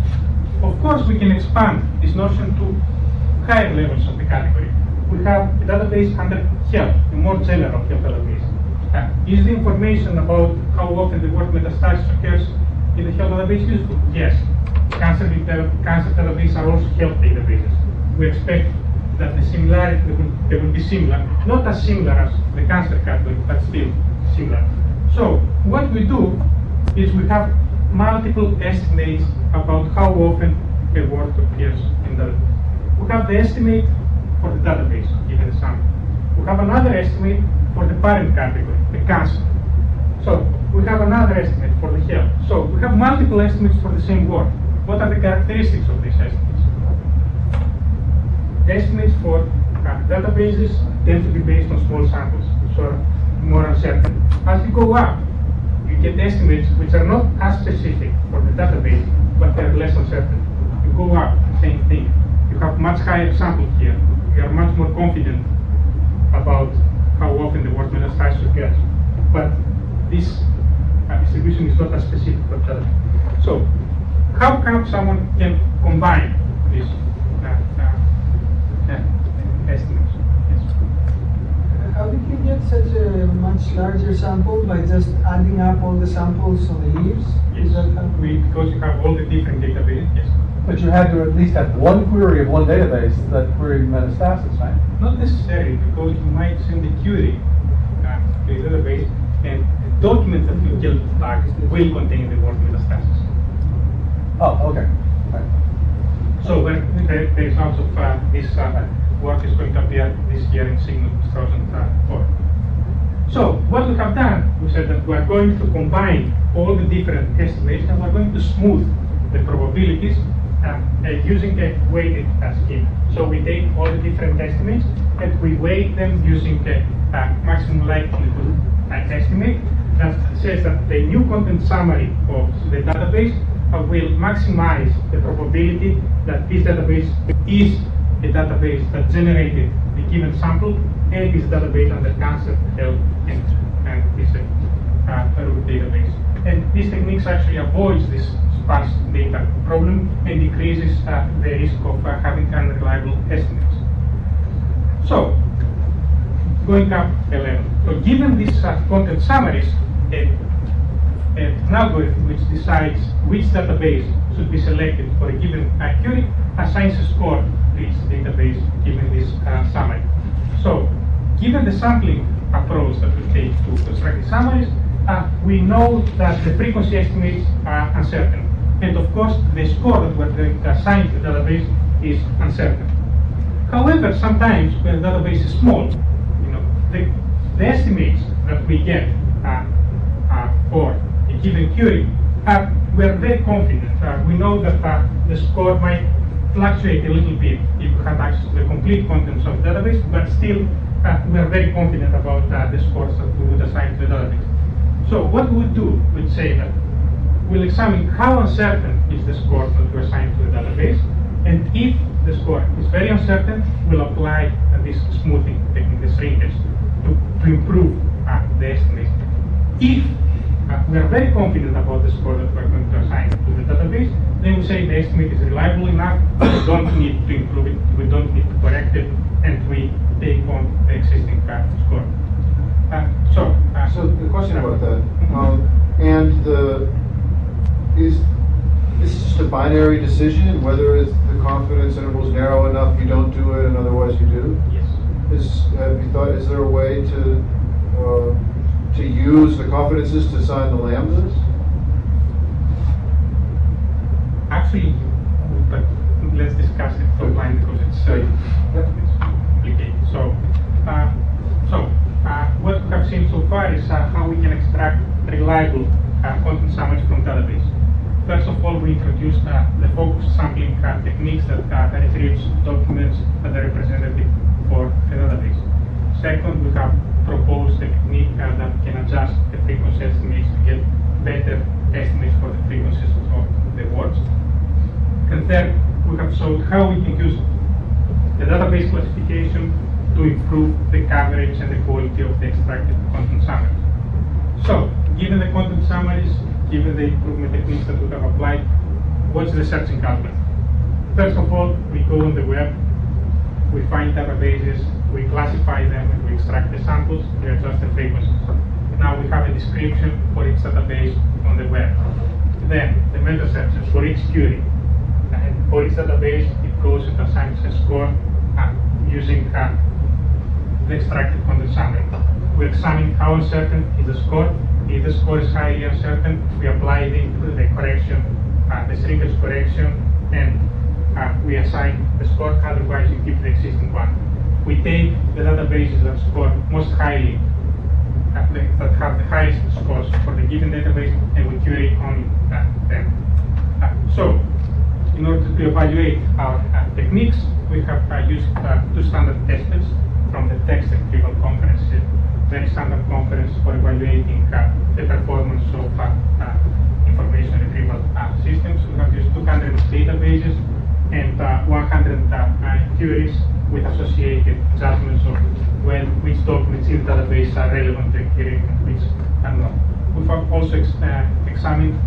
Speaker 2: Of course, we can expand this notion to higher levels of the category. We have a database under health, a more general health database. Is the information about how often the word metastasis occurs in the health database useful? Yes. Cancer databases are also health databases. We expect that the similarity they will be similar, not as similar as the cancer category, but still similar. So what we do is we have multiple estimates about how often a word appears in the database. We have the estimate for the database, given the sample. We have another estimate for the parent category, the cancer. So we have another estimate for the health. So we have multiple estimates for the same word. What are the characteristics of these estimates? Estimates for databases tend to be based on small samples, so more uncertain. As you go up, you get estimates which are not as specific for the database, but they are less uncertain. You go up, same thing. You have much higher sample here. You are much more confident about how often the word metastasis occurs. But this distribution is not as specific for that. So, how come someone can combine these estimates? Yes.
Speaker 8: How did you get such a much larger sample by just adding up all the samples of the leaves?
Speaker 2: Yes.
Speaker 8: Is that how?
Speaker 2: Because you have all the different databases. Yes.
Speaker 7: But you had to at least have one query of one database that queried metastasis, right?
Speaker 2: Not necessarily, because you might send a query to the database, and the document that you get back will contain the word metastasis.
Speaker 7: Oh, okay. Right.
Speaker 2: So when the results of this work is going to appear this year in Signal 2004. So what we have done, we said that we are going to combine all the different estimates and we're going to smooth the probabilities using a weighted scheme. So we take all the different estimates and we weight them using a maximum likelihood estimate that says that the new content summary of the database will maximize the probability that this database is a database that generated the given sample and is a database under cancer, health, and is a root database. And this technique actually avoids this sparse data problem and decreases the risk of having unreliable estimates. So, going up a level. So given these content summaries, an algorithm which decides which database should be selected for a given query assigns a score to each database given this summary. So, given the sampling approach that we take to construct the summaries, we know that the frequency estimates are uncertain. And of course, the score that we're going to assign to the database is uncertain. However, sometimes when the database is small, the estimates that we get for a given query we're very confident. We know that the score might fluctuate a little bit if you have access to the complete contents of the database, but still we are very confident about the scores that we would assign to the database. So what we would do, we'd say that we'll examine how uncertain is the score that we assign to the database, and if the score is very uncertain, we'll apply this smoothing technique, the shrinkage, to improve the estimate. If we are very confident about the score that we're going to assign to the database, then we say the estimate is reliable enough, we don't need to improve it, we don't need to correct it, and we take on the existing score.
Speaker 9: So the question about that, is this just a binary decision whether the confidence interval is narrow enough you don't do it and otherwise you do?
Speaker 2: Yes.
Speaker 9: Have you thought, is there a way to use the confidences to assign the lambdas?
Speaker 2: Actually, but let's discuss it offline because it's complicated. What we have seen so far is how we can extract reliable content summaries from database. First of all, we introduced the focused sampling techniques that retrieves documents that are representative for the database. Second, we have proposed a technique that can adjust the frequency estimates to get better estimates for the frequencies of the words. And third, we have showed how we can use the database classification to improve the coverage and the quality of the extracted content summaries. So, given the content summaries, given the improvement techniques that we have applied, what's the searching algorithm? First of all, we go on the web, we find databases, we classify them, and we extract the samples, we adjust the frequencies. Now we have a description for each database on the web. Then the meta searches for each query. And for each database, it goes and assigns a score using the extracted content summary. We examine how uncertain is the score. If the score is highly uncertain, we apply the correction, the shrinkage correction, and we assign the score, otherwise we keep the existing one. We take the databases that score most highly, that have the highest scores for the given database, and we query only them. So, in order to evaluate our techniques, we have used two standard tests from the text retrieval conference, very standard conference for evaluating the performance of information retrieval systems. We have used 200 databases and 100 queries with associated judgments of which documents in the database are relevant to query and which are not. We have also examined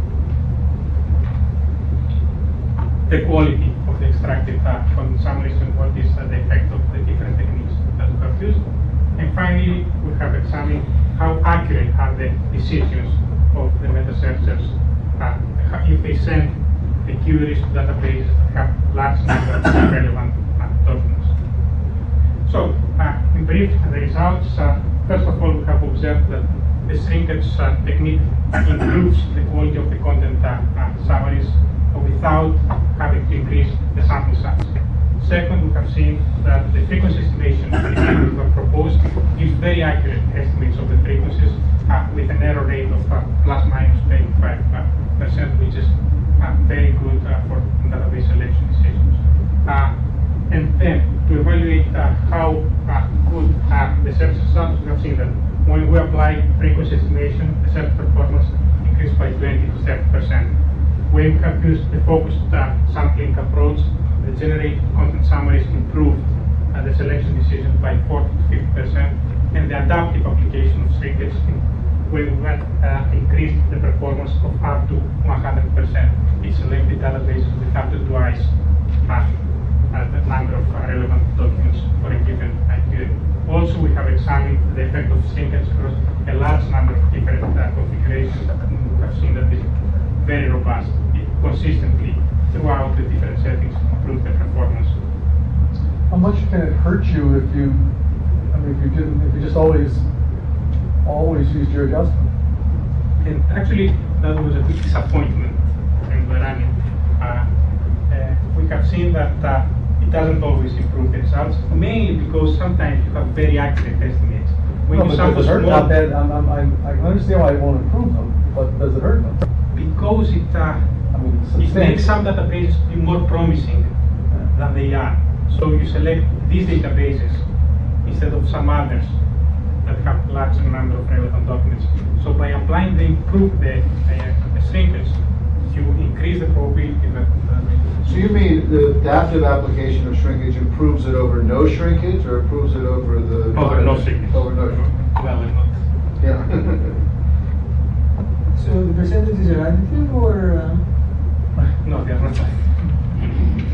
Speaker 2: the quality of the extracted content summaries and what is the effect of the different techniques that we have used. And finally, we have examined how accurate are the decisions of the meta searchers if they send the queries to databases that have large number of relevant documents. So, in brief, the results, first of all, we have observed that the shrinkage technique improves the quality of the content summaries without having to increase the sample size. Second, we have seen that the frequency estimation that we have proposed gives very accurate estimates of the frequencies with an error rate of plus minus 25%, which is very good for database selection decisions. And then, to evaluate how good the search results, we have seen that when we apply frequency estimation, the search performance increased by 20 to 30%. When we have used the focused sampling approach, the generated content summaries improved the selection decision by 40 to 50%, and the adaptive application of shrinkage when we increased the performance of up to 100%. It selected databases with up to twice the number of relevant documents for a given query. Also, we have examined the effect of shrinkage across a large number of different configurations. We have seen that this is very robust, consistently throughout the different settings, improve the performance.
Speaker 7: How much can it hurt you if you just always used your adjustment?
Speaker 2: And actually, that was a big disappointment when we're running. We have seen that it doesn't always improve the results, mainly because sometimes you have very accurate estimates. When you sample
Speaker 7: does it hurt?
Speaker 2: small,
Speaker 7: I can understand why you won't improve them, but does it hurt them?
Speaker 2: because it makes some databases be more promising than they are. So you select these databases instead of some others that have large number of relevant documents. So by applying the shrinkage, you increase the probability that
Speaker 9: So you mean the adaptive application of shrinkage improves it over no shrinkage, or improves it over the...
Speaker 2: over no shrinkage.
Speaker 9: Over no shrinkage.
Speaker 2: Well, not.
Speaker 9: Yeah.
Speaker 8: So the percentages are additive or?
Speaker 2: No, they are not.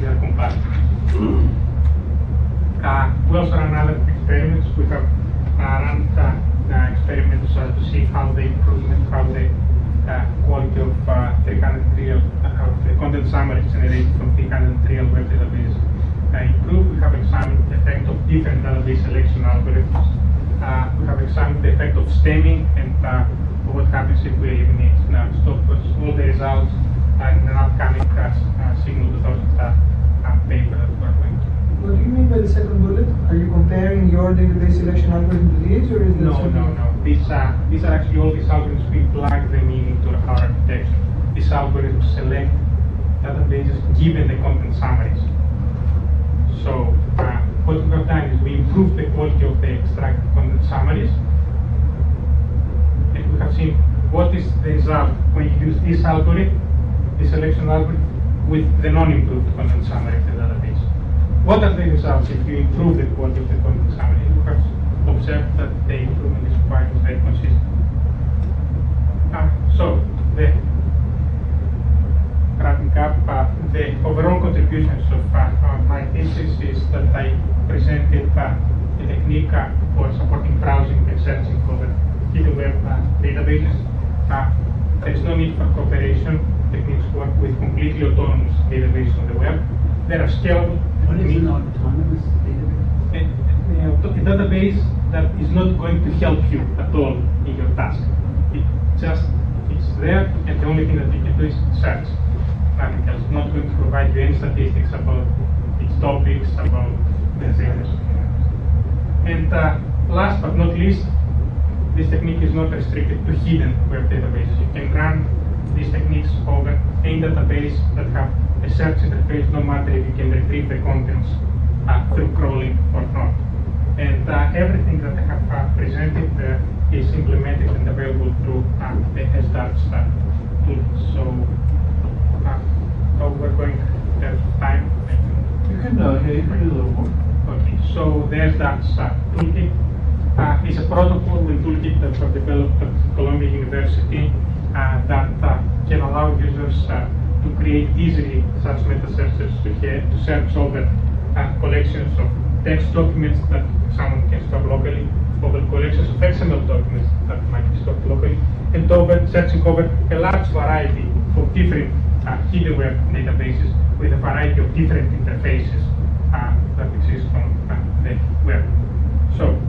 Speaker 2: They are compact. We also run other experiments. We have run experiments to see how the improvement, how the quality of 300 real, how the content summaries generated from 300 real web database improve. We have examined the effect of different database selection algorithms. We have examined the effect of stemming and what happens if we eliminate stop quotes. All the results in an upcoming Signal 2000 paper that we are going to.
Speaker 8: What do you mean by the second bullet? Are you comparing your database selection algorithm to these, or is that
Speaker 2: No. These are actually all these algorithms. We plug them into our architecture. These algorithms select databases given the content summaries. So what we have done is we improved the quality of the extracted content summaries, and we have seen what is the result when you use this algorithm, the selection algorithm, with the non-improved content summary of the database. What are the results if you improve the quality of the content summary? We have observed that the improvement is quite very consistent. So, wrapping up, the overall contributions of my thesis is that I presented a technique for supporting browsing and searching for the hidden web databases. There is no need for cooperation. Techniques work with completely autonomous databases on the web. There are scalable.
Speaker 5: What is an autonomous database?
Speaker 2: A database that is not going to help you at all in your task. It's there, and the only thing that you can do is search. Nothing else. It's not going to provide you any statistics about its topics, about the things. And last but not least, this technique is not restricted to hidden web databases. You can run these techniques over any database that have a search interface, no matter if you can retrieve the contents through crawling or not. And everything that I have presented is implemented and available through the SDARTS tool. So, we're going to have time.
Speaker 1: You can hear a little more.
Speaker 2: Okay, so the SDARTS toolkit is a protocol and toolkit that was developed at Columbia University that can allow users to create easily such meta searches to search over collections of text documents that someone can store locally, over collections of XML documents that might be stored locally, and searching over a large variety of different hidden web databases with a variety of different interfaces that exist on the web. So,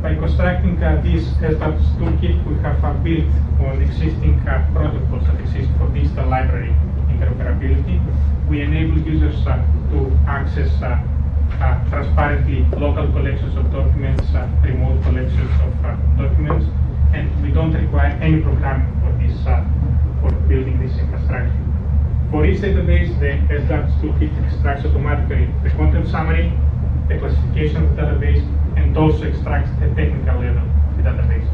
Speaker 2: by constructing this SDARTS toolkit, we have built on existing protocols that exist for digital library interoperability. We enable users to access transparently local collections of documents, remote collections of documents, and we don't require any programming for this, for building this infrastructure. For each database, the SDARTS toolkit extracts automatically the content summary, the classification of the database, and also extracts the technical level of the database.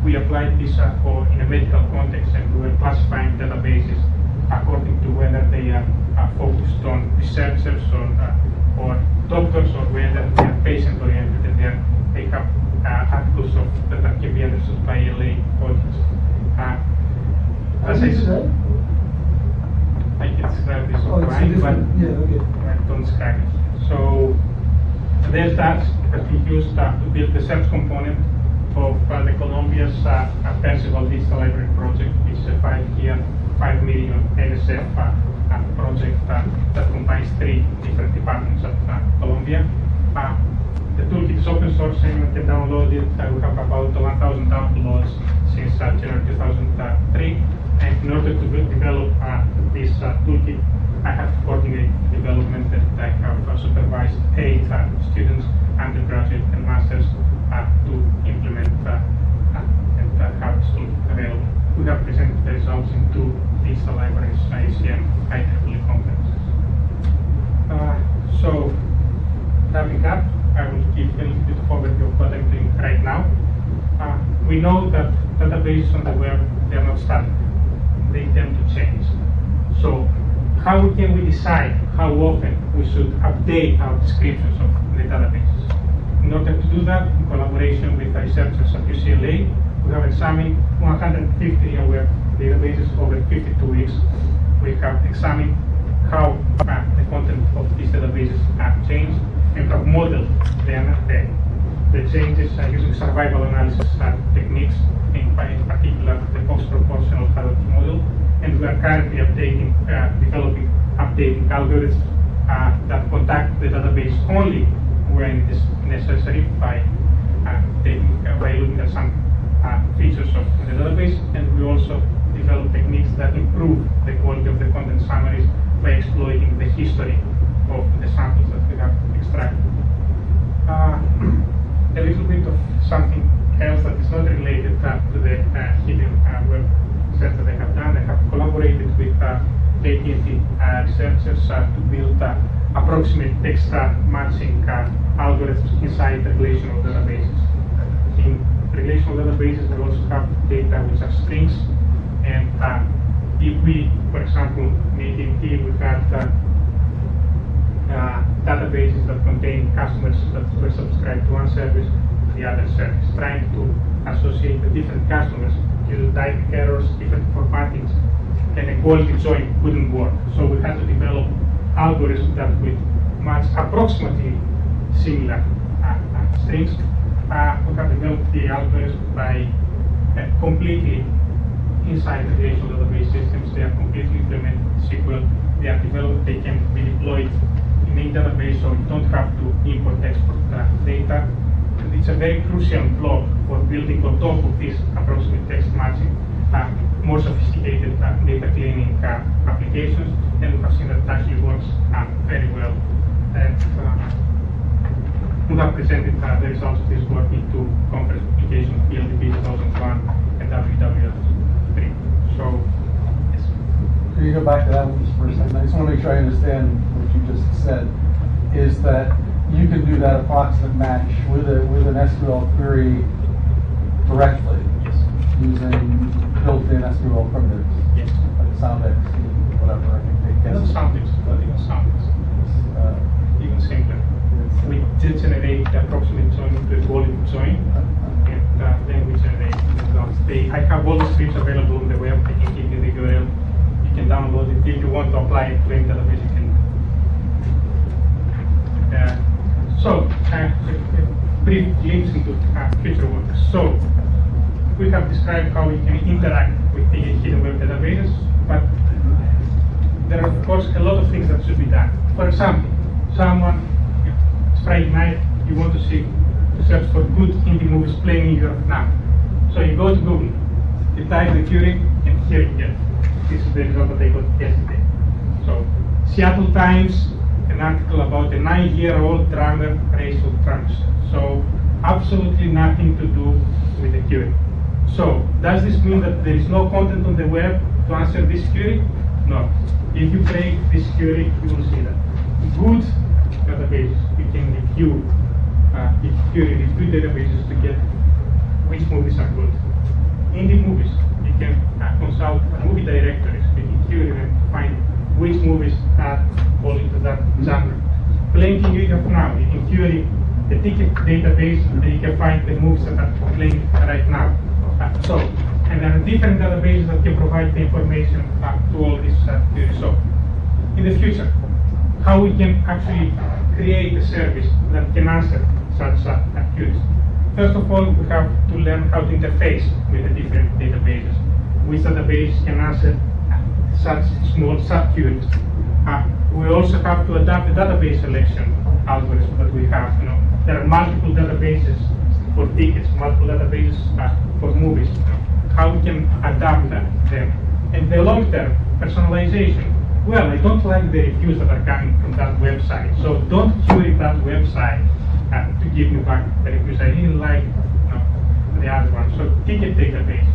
Speaker 2: We applied this in a medical context, and we were classifying databases according to whether they are focused on researchers or doctors, or whether they are patient-oriented and they have articles that can be understood by a lay audience. As I said, I can describe this offline, but I don't describe it. So there's that we used to build the search component of the Columbia's Percival Digital Library project, which is a 5-year, $5 million NSF project that combines 3 different departments at Columbia. The toolkit is open source, anyone can download it. We have about 1,000 downloads since January 2003. And in order to develop this toolkit, I have coordinated development, and I have supervised 8 students, undergraduate and masters, to implement and have this toolkit available. We have presented the results in 2 digital libraries, ICM, IEEE conferences. So, wrapping up, I will give a little bit of overview of what I'm doing right now. We know that databases on the web, they are not static. they tend to change. So how can we decide how often we should update our descriptions of the databases? In order to do that, in collaboration with researchers at UCLA, we have examined 150 aware databases over 52 weeks. We have examined how the content of these databases have changed and have modeled the changes using survival analysis techniques, in particular the Fox proportional hierarchy model. And we are currently developing updating algorithms that contact the database only when it is necessary by looking at some features of the database. And we also develop techniques that improve the quality of the content summaries by exploiting the history of the samples that we have extracted. A little bit of something else that is not related to the hidden web research that they have done. They have collaborated with AT&T researchers to build approximate text matching algorithms inside relational databases. In relational databases, we also have data which are strings, and if we, for example, in AT&T, we had databases that contain customers that were subscribed to one service to the other service, trying to associate the different customers due to typing errors, different formattings, and a quality join wouldn't work. So we had to develop algorithms that would match approximately similar strings. We have developed the algorithms by completely inside the relational database systems. They are completely implemented in SQL. They are developed, they can be deployed in any database, so you don't have to import export data. And it's a very crucial block for building on top of this approximate text matching more sophisticated data cleaning applications, and we have seen that it actually works very well. And we have presented the results of this work in two conference publications, PLDB 2001 and WWF3. So, yes.
Speaker 7: Can you go back to that one just for a second? I just want to make sure I understand what you just said. Is that you can do that approximate match with an SQL query directly,
Speaker 2: Yes.
Speaker 7: using built-in SQL primitives,
Speaker 2: Yes.
Speaker 7: like SoundX, whatever. I think they
Speaker 2: Not soundings, but even soundings. Even simpler. We generate the approximate join into a volume join, and then we generate the results. I have all the scripts available on the web. I can give you the URL. You can download it. If you want to apply it to any database, you can. So, a brief glimpse into future work. So, we have described how we can interact with the hidden web databases, but there are, of course, a lot of things that should be done. For example, it's Friday night, you want to search for good indie movies playing in Europe now. So you go to Google, you type the query, and here you get. This is the result that I got yesterday. So, Seattle Times, an article about a 9-year-old drummer race of drums. So, absolutely nothing to do with the query. So, does this mean that there is no content on the web to answer this query? No. If you break this query, you will see that. Good databases, you can review databases to get which movies are good. Indie movies, you can consult movie directories, you can query them to find which movies fall into that genre. Playing in Europe now, you can query the ticket database and you can find the movies that are playing right now. And there are different databases that can provide the information to all these queries. So, in the future, how we can actually create a service that can answer such queries. First of all, we have to learn how to interface with the different databases. Which databases can answer such small sub-queries. We also have to adapt the database selection algorithm that we have. There are multiple databases for tickets, multiple databases for movies. How we can adapt them. And the long-term personalization. Well, I don't like the reviews that are coming from that website, so don't query that website to give me back the reviews. I really like the other one. So ticket databases.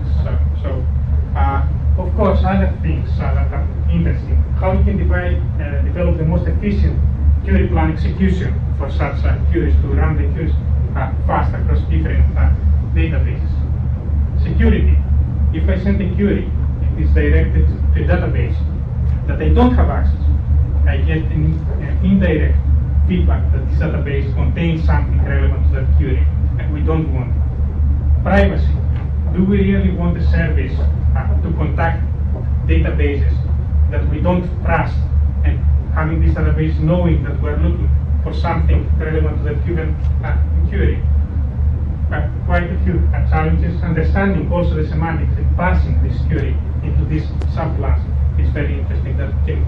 Speaker 2: Of course, other things that are interesting. How you can develop the most efficient query plan execution for such queries to run the queries fast across different databases. Security. If I send a query, is directed to a database that I don't have access to, I get an indirect feedback that this database contains something relevant to that query, and we don't want privacy. Do we really want a service to contact databases that we don't trust, and having this database knowing that we're looking for something relevant to the given query? Quite a few challenges. Understanding also the semantics and parsing this query into this subclass is very interesting. That can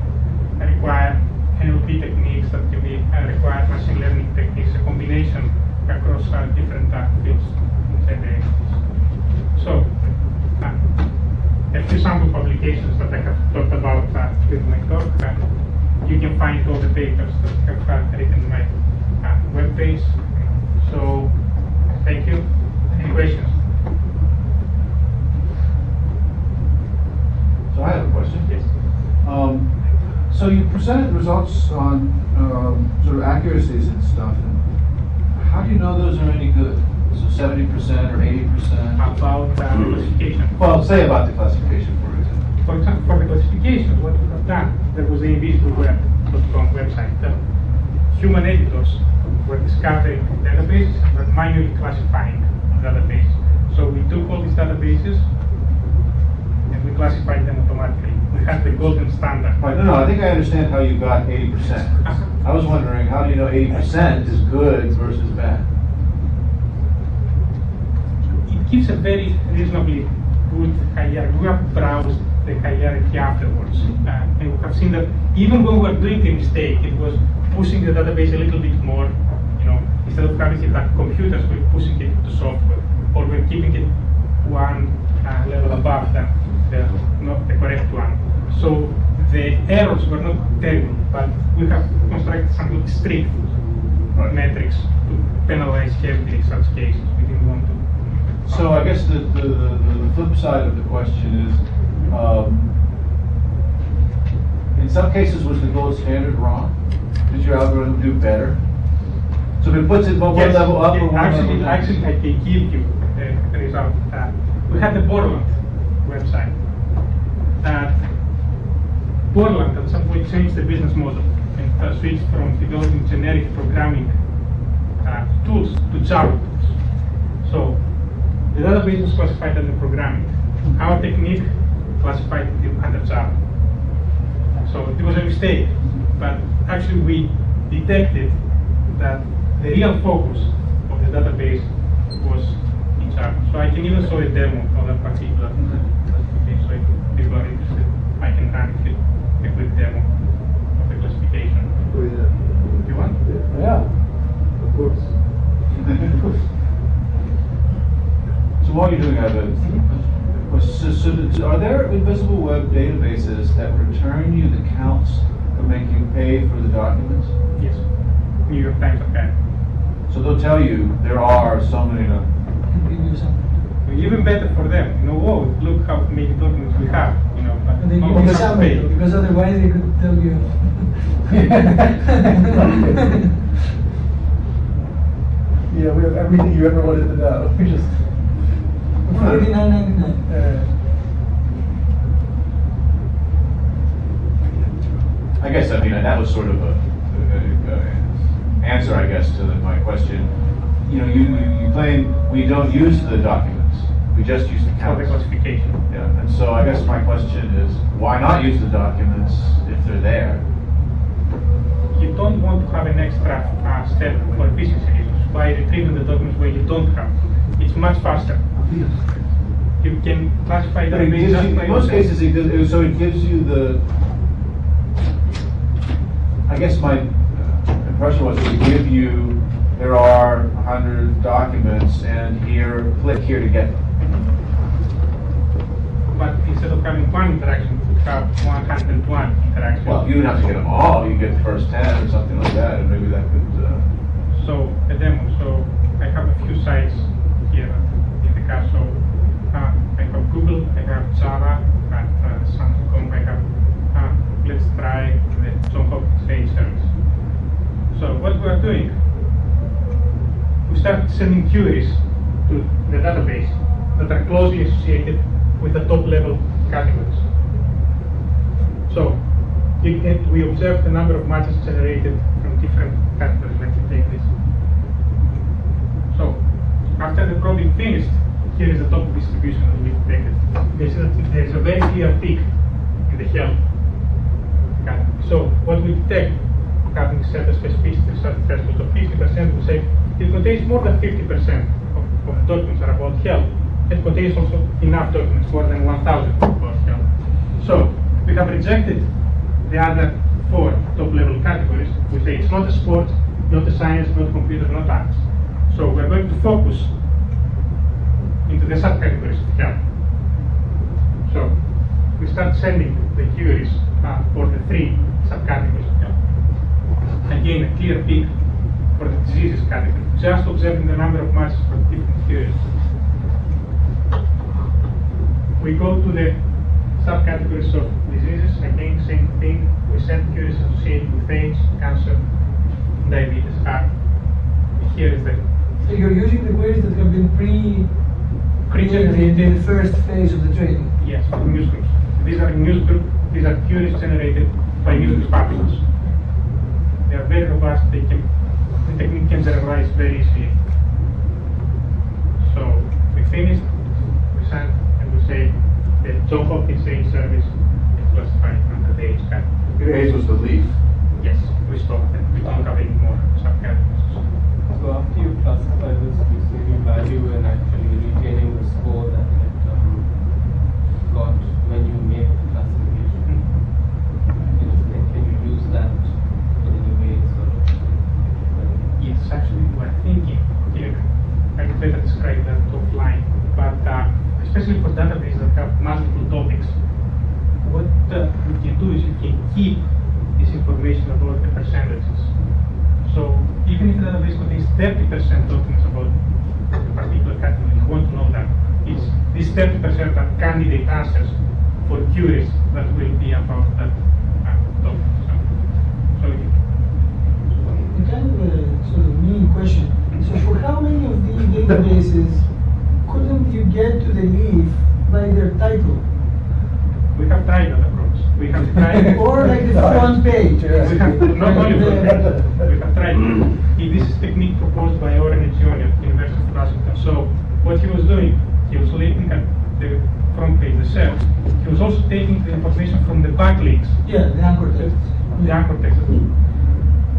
Speaker 2: require NLP techniques, that can be require machine learning techniques, a combination across different fields inside the entities. So, a few sample publications that I have talked about with my talk. You can find all the papers that have written on my webpage. So, thank you. Any questions?
Speaker 9: So I have a question.
Speaker 2: Yes.
Speaker 9: So you presented results on sort of accuracies and stuff. And how do you know those are any good? So 70% or 80%?
Speaker 2: About classification.
Speaker 1: Well, say about the classification, for example.
Speaker 2: For example, for the classification, what we have done, there was the invisibleWeb.com website. That human editors were discovering databases, but manually classifying databases. So we took all these databases and we classified them automatically. We had the golden standard.
Speaker 1: Right, no, I think I understand how you got 80%. I was wondering, how do you know 80% is good versus bad?
Speaker 2: It gives a very reasonably good hierarchy. We have browsed the hierarchy afterwards, and we have seen that even when we were doing the mistake, it was pushing the database a little bit more. Instead of having it at computers, we're pushing it to software, or we're keeping it one level above the not the correct one. So the errors were not terrible, but we have constructed some strict metrics to penalize heavily in such cases. We didn't want to.
Speaker 1: So I guess the flip side of the question is, in some cases was the gold standard wrong? Did your algorithm do better? So if it puts it one
Speaker 2: Yes,
Speaker 1: level up or one level down?
Speaker 2: Actually, I can give you the result. We had the Borland website. Borland at some point changed the business model and switched from developing generic programming tools to Java tools. So the database was classified under programming. Our technique classified it under Java. So it was a mistake, but actually we detected that the real focus of the database was in Java. So I can even show a demo of that particular classification. So if people are interested, I can run a quick demo of the classification.
Speaker 6: Oh, yeah.
Speaker 2: You want?
Speaker 7: Yeah.
Speaker 6: Of course.
Speaker 1: So while you're doing that, are there invisible web databases that return you the counts but make you pay for the documents?
Speaker 2: Yes. New York Times archive.
Speaker 1: So they'll tell you there are so many.
Speaker 8: Give you some.
Speaker 2: Even better for them. Oh, look how many documents we have. But
Speaker 8: And then
Speaker 2: no
Speaker 8: you
Speaker 2: one
Speaker 8: can
Speaker 2: has to
Speaker 8: sum
Speaker 2: pay.
Speaker 8: it, because otherwise they could tell you.
Speaker 7: Yeah, we have everything you ever wanted to know. We just.
Speaker 8: $49.99.
Speaker 1: I guess, that was sort of a answer, I guess, to my question. You claim we don't use the documents, we just use the
Speaker 2: For
Speaker 1: counts.
Speaker 2: the classification.
Speaker 1: Yeah, and so I guess my question is, why not use the documents if they're there?
Speaker 2: You don't want to have an extra step for efficiency reasons by retrieving the documents where you don't have. It's much faster. You can classify
Speaker 1: But it
Speaker 2: database
Speaker 1: gives
Speaker 2: just
Speaker 1: you,
Speaker 2: by
Speaker 1: in most
Speaker 2: yourself.
Speaker 1: cases, so it gives you the, I guess my impression was it would give you, there are 100 documents and click here to get them.
Speaker 2: But instead of having one interaction, you could have 101 interactions.
Speaker 1: Well, you would have to get them all, you get the first 10 or something like that, and maybe that could,
Speaker 2: So a demo. So I have a few sites here in the car. So I have Google, I have Java, and Samsung. I have let's try the John Hopkins Range service. So what we are doing, we start sending queries to the database that are closely associated with the top level categories. So we observe the number of matches generated from different categories. Let me take this. So after the probing finished, here is the top distribution that we detected. There is a very clear peak in the health category. So what we detect, having set a specificity threshold of 50%, we say it contains more than 50% of documents are about health. It contains also enough documents, more than 1,000 about health. So we have rejected the other 4 top-level categories. We say it's not a sport, not a science, not computer, not arts. So we're going to focus into the subcategories of health. So we start sending the queries for the 3 subcategories of health. Again, a clear peak for the diseases category, just observing the number of matches for different queries. We go to the subcategories of diseases. Again, same thing. We send queries associated with AIDS, cancer, diabetes, heart. Here is the.
Speaker 8: So you're using the queries that have been pre-generated in the first phase of the training?
Speaker 2: Yes, from news groups. These are news group. These are queries generated by news group publishers. They are very robust. The technique can generalize very easily. So we finished. We send and we say the John Hopkins AIDS service is classified under the AIDS category.
Speaker 9: AIDS was the leaf.
Speaker 2: Yes, we stopped it. We don't have any more subcategories.
Speaker 4: So after you classify this, you see the value in actually retaining the score that it got when you made the classification. Can you use that in any way? Sort of?
Speaker 2: Yes, actually, we're thinking here. I can better describe that offline, but especially for databases that have multiple topics, what we can do is you can keep this information about the percentages. So even if the database contains 30% documents about a particular category, you want to know that these 30% are candidate answers for queries that will be about that topic. So
Speaker 8: kind of a sort of mean question. So for how many of these databases couldn't you get to the leaf by their title?
Speaker 2: we have tried that approach. We have tried.
Speaker 8: Or like the front page.
Speaker 2: We have not only front page, we have tried. This is technique proposed by Oren Etzioni at the University of Washington. So what he was doing, he was looking at the front page, the cells. He was also taking the information from the backlinks.
Speaker 8: Yeah, the anchor text.
Speaker 2: The anchor text.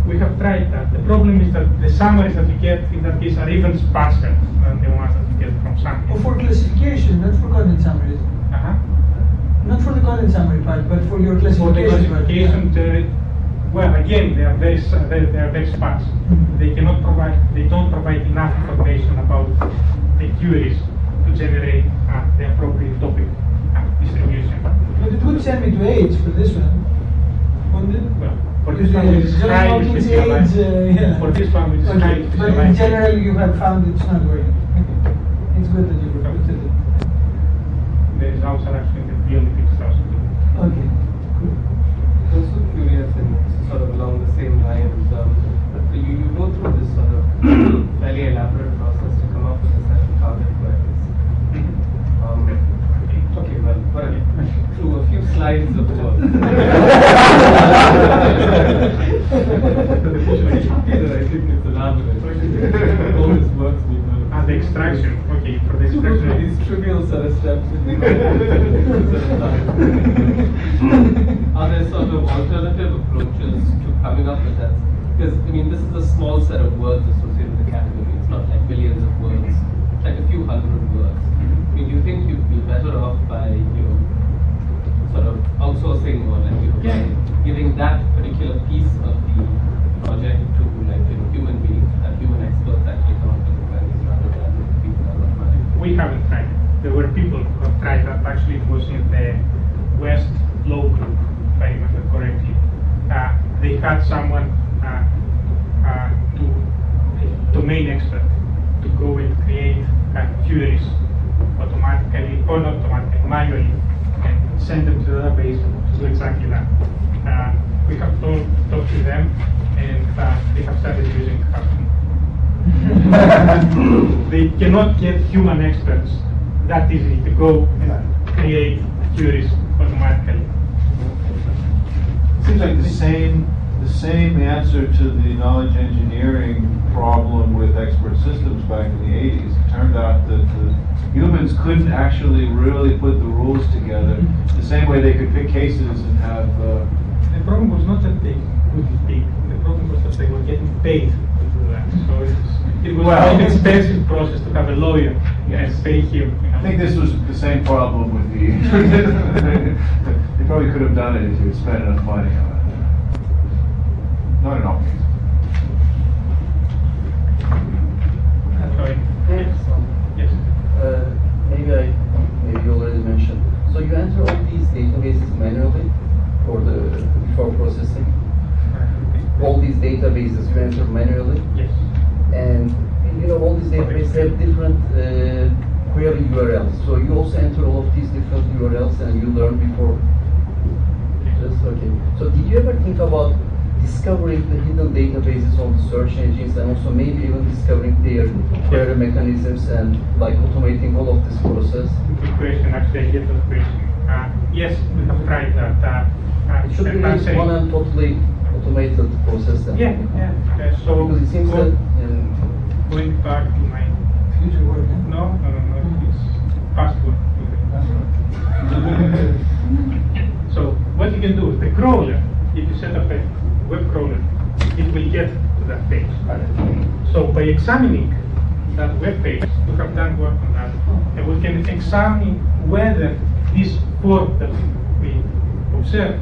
Speaker 2: We have tried that. The problem is that the summaries that you get in that case are even sparser than the ones that you get from Sunday.
Speaker 8: Or for classification, not for content summaries. Not for the content summary part, but for your classification.
Speaker 2: For the classification, well, again, they are very sparse. They cannot provide. They don't provide enough information about the queries to generate the appropriate topic distribution.
Speaker 8: But it would send me to AIDS for this one, wouldn't it?
Speaker 2: Well, for this one, we describe
Speaker 8: AIDS,
Speaker 2: yeah. For this one, we describe
Speaker 8: okay. But in general, you have found it's not working. Okay. It's good that you looked at it.
Speaker 2: The results are actually in the field if it's possible.
Speaker 8: Okay. Cool.
Speaker 4: Also curious and sort of along the same lines, you go through this sort of fairly elaborate process to come up with a set of target queries. Okay, well, whatever. Through a few slides of work. I think it's elaborate. All this works because
Speaker 2: the extraction, okay, for the extraction.
Speaker 4: these trivial sort of steps. Are there sort of alternative approaches to coming up with that? Because, I mean, this is a small set of words associated with the category. It's not like millions of words, it's like a few hundred words. I mean, do you think you'd be better off by, sort of outsourcing or like, by giving that particular piece of the project to like, human beings, human experts actually come up with the queries rather than people that are running?
Speaker 2: We haven't tried it. There were people who have tried that. Actually, it was in the West Law Group, if I remember correctly. They had someone, a domain expert, to go and create queries automatically, or not automatically, manually, and send them to the database to do exactly that. We have talked to them, and they have started using They cannot get human experts that easily to go and create queries automatically.
Speaker 1: It seems like the same answer to the knowledge engineering problem with expert systems back in the 80s. It turned out that the humans couldn't actually really put the rules together the same way they could pick cases and have.
Speaker 2: The problem was not that they couldn't pick. The problem was that they were getting paid to do that. So it was an expensive process to have a lawyer and pay him.
Speaker 1: I think this was the same problem with the. They probably could have done it if you had spent enough money on it. Not in all cases.
Speaker 2: Sorry.
Speaker 10: Yes. Maybe you already mentioned. So you enter all these databases manually before processing. All these databases you enter manually.
Speaker 2: Yes.
Speaker 10: And all these databases have different query URLs. So you also enter all of these different URLs and you learn before. Just okay. So did you ever think about discovering the hidden databases on the search engines and also maybe even discovering their query mechanisms and like automating all of this process?
Speaker 2: Good question. Actually, I get that question. Yes, we have tried that.
Speaker 10: It should be like one and totally automated process. Then.
Speaker 2: Yeah. So
Speaker 10: because it seems that
Speaker 2: going back to my
Speaker 8: Future work.
Speaker 2: no, it's past work. So what you can do is the crawler. If you set up a web crawler, it will get to that page. So by examining that web page, we have done work on that, and we can examine whether this form that we observe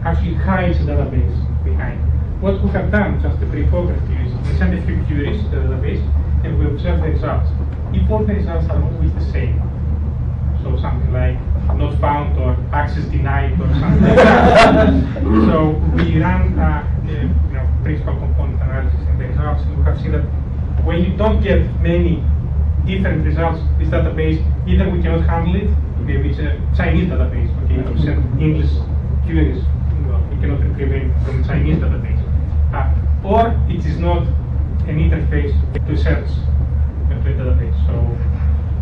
Speaker 2: actually hides a database behind. What we have done, just a brief overview, is we send a few queries to the database, and we observe the results. If all the results are always the same, so something like not found or access denied or something like that. So we ran principal component analysis in the results, and we have seen that when you don't get many different results, this database, either we cannot handle it, maybe it's a Chinese database, okay, you send English queries, we cannot retrieve it from Chinese database. Or it is not an interface to search the database. So.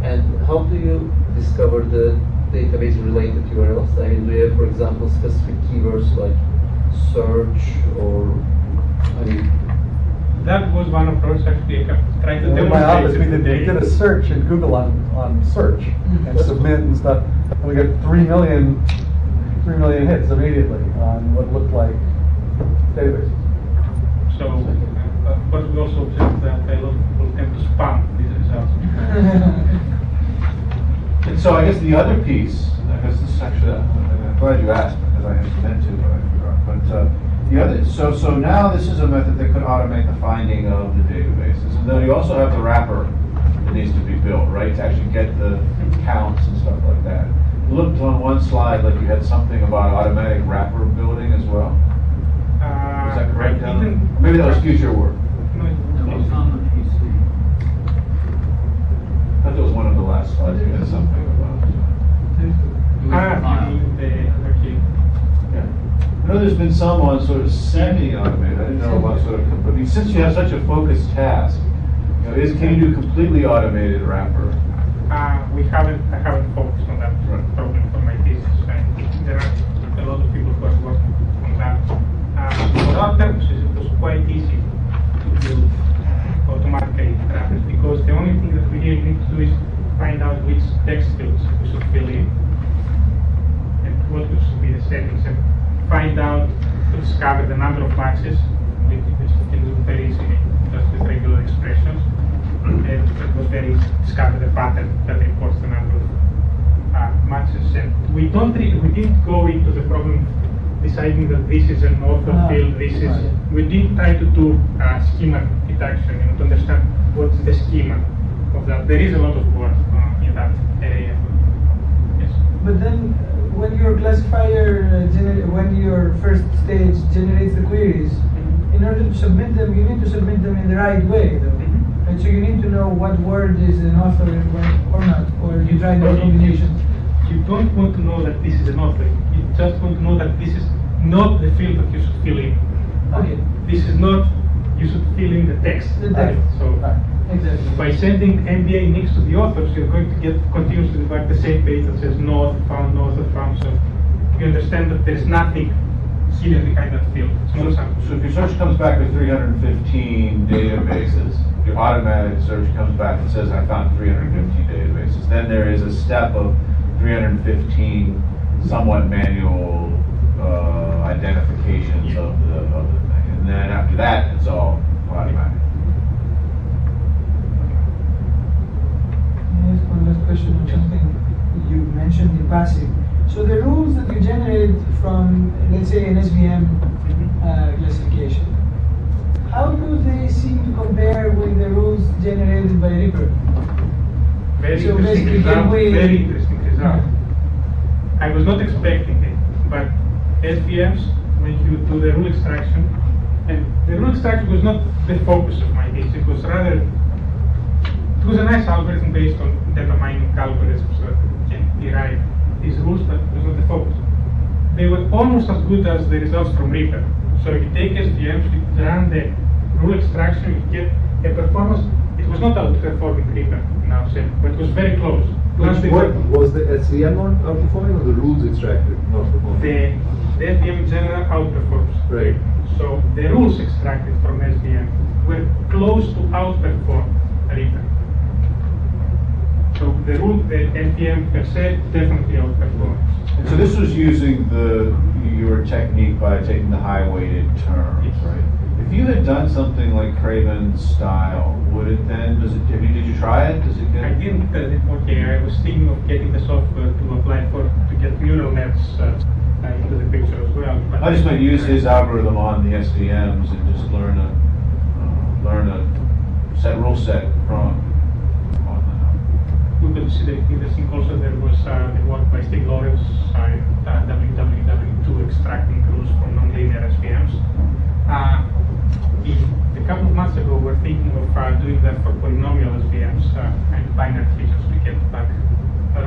Speaker 10: And how do you discover the database related URLs? I mean, do you have, for example, specific keywords like search or, I mean...
Speaker 2: That was one approach actually. I have tried to
Speaker 7: In my office, we
Speaker 2: demonstrate
Speaker 7: did a search in Google on search and submit and stuff. And we got 3 million hits immediately on what looked like databases.
Speaker 2: So, but we also observed that a lot of people tend to spam these results.
Speaker 1: And so I guess the other piece, I guess this is actually, I'm glad you asked because I had meant to, but I forgot. But the other, so now this is a method that could automate the finding of the databases. And then you also have the wrapper that needs to be built, right, to actually get the counts and stuff like that. It looked on one slide like you had something about automatic wrapper building as well. Is that correct? Maybe that was future work.
Speaker 2: No,
Speaker 3: That was on the PC.
Speaker 1: I thought that was one of the last slides you had something about.
Speaker 2: okay.
Speaker 1: Yeah. I know there's been some on sort of semi-automated. I didn't know about sort of, but since you have such a focused task, can you do completely automated wrapper?
Speaker 2: I haven't focused on that problem for my thesis. There are a lot of people who are working on that. For our purposes, it was quite easy to build automatically wrappers because the only thing that we really need to do is find out which text fields we should fill in and what should be the settings and find out to discover the number of matches, which we can do very easily just with regular expressions. And it was very easy to discover the pattern that reports the number of matches. And we didn't go into the problem deciding that this is an author field, this is. We did try to do schema detection and to understand what's the schema of that. There is a lot of work in that area. Yes.
Speaker 8: But then, when your classifier, when your first stage generates the queries, in order to submit them, you need to submit them in the right way, though. And so you need to know what word is an author or not, or you try those combinations.
Speaker 2: You don't want to know that this is an author. You just want to know that this is not the field that you should fill in.
Speaker 8: Okay.
Speaker 2: This is not you should fill in the text.
Speaker 8: The text.
Speaker 2: So
Speaker 8: Exactly.
Speaker 2: by sending MBA nicks to the authors, you're going to get continuously back the same page that says no author found, no author found. So you understand that there's nothing hidden behind that field. It's not something.
Speaker 1: So if your search comes back with 315 databases, your automatic search comes back and says, I found 315 databases. Then there is a step of 315 somewhat manual identifications of the thing. And then after that, it's all automatic.
Speaker 8: Yes, one last question on something you mentioned in passing. So the rules that you generate from, let's say, an SVM classification, how do they seem to compare with the rules generated by Reaper?
Speaker 2: Very
Speaker 8: So
Speaker 2: interesting
Speaker 8: basically,
Speaker 2: result.
Speaker 8: can we-
Speaker 2: Very interesting result. I was not expecting it, but SVMs, when you do the rule extraction, and the rule extraction was not the focus of my case. It was rather, it was a nice algorithm based on data mining algorithms that can derive these rules, but it was not the focus. They were almost as good as the results from Reaper. So you take SVMs, you run the rule extraction, you get a performance. It was not outperforming Reaper now, but it was very close. Plus they
Speaker 6: What
Speaker 2: were-
Speaker 6: was the SVM not outperforming or the rules extracted not performing?
Speaker 2: the SVM in general outperforms.
Speaker 6: Right.
Speaker 2: So the rules extracted from SVM were close to outperform Reaper. So the NPM per se definitely outperforms.
Speaker 1: And so this was using your technique by taking the high-weighted terms,
Speaker 2: Yes.
Speaker 1: right? If you had done something like Craven's style, would it then, did you try it? Does it get?
Speaker 2: I didn't tell it, okay, I was thinking of getting the software to apply for, to get neural nets into the picture as well. But
Speaker 1: I just might use his algorithm on the SVMs and just learn a rule set from on
Speaker 2: we could see the interesting also there was the work by Stig Lawrence www2 extracting rules from nonlinear SVMs. A couple of months ago, we're thinking of doing that for polynomial SVMs and binary features to get back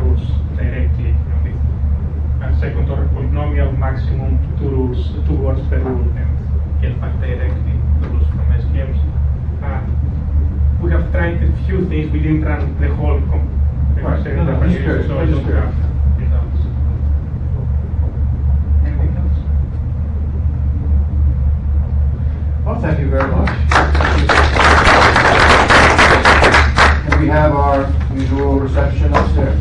Speaker 2: rules directly. With a second order polynomial, maximum 2 words per rule, and get back directly the rules from SVMs. We have tried a few things. We didn't run the whole
Speaker 1: Right. No, no, I'm just curious.
Speaker 2: so I
Speaker 1: I'm just
Speaker 2: don't have results. Anything else?
Speaker 1: Well, thank you very much. And we have our usual reception upstairs.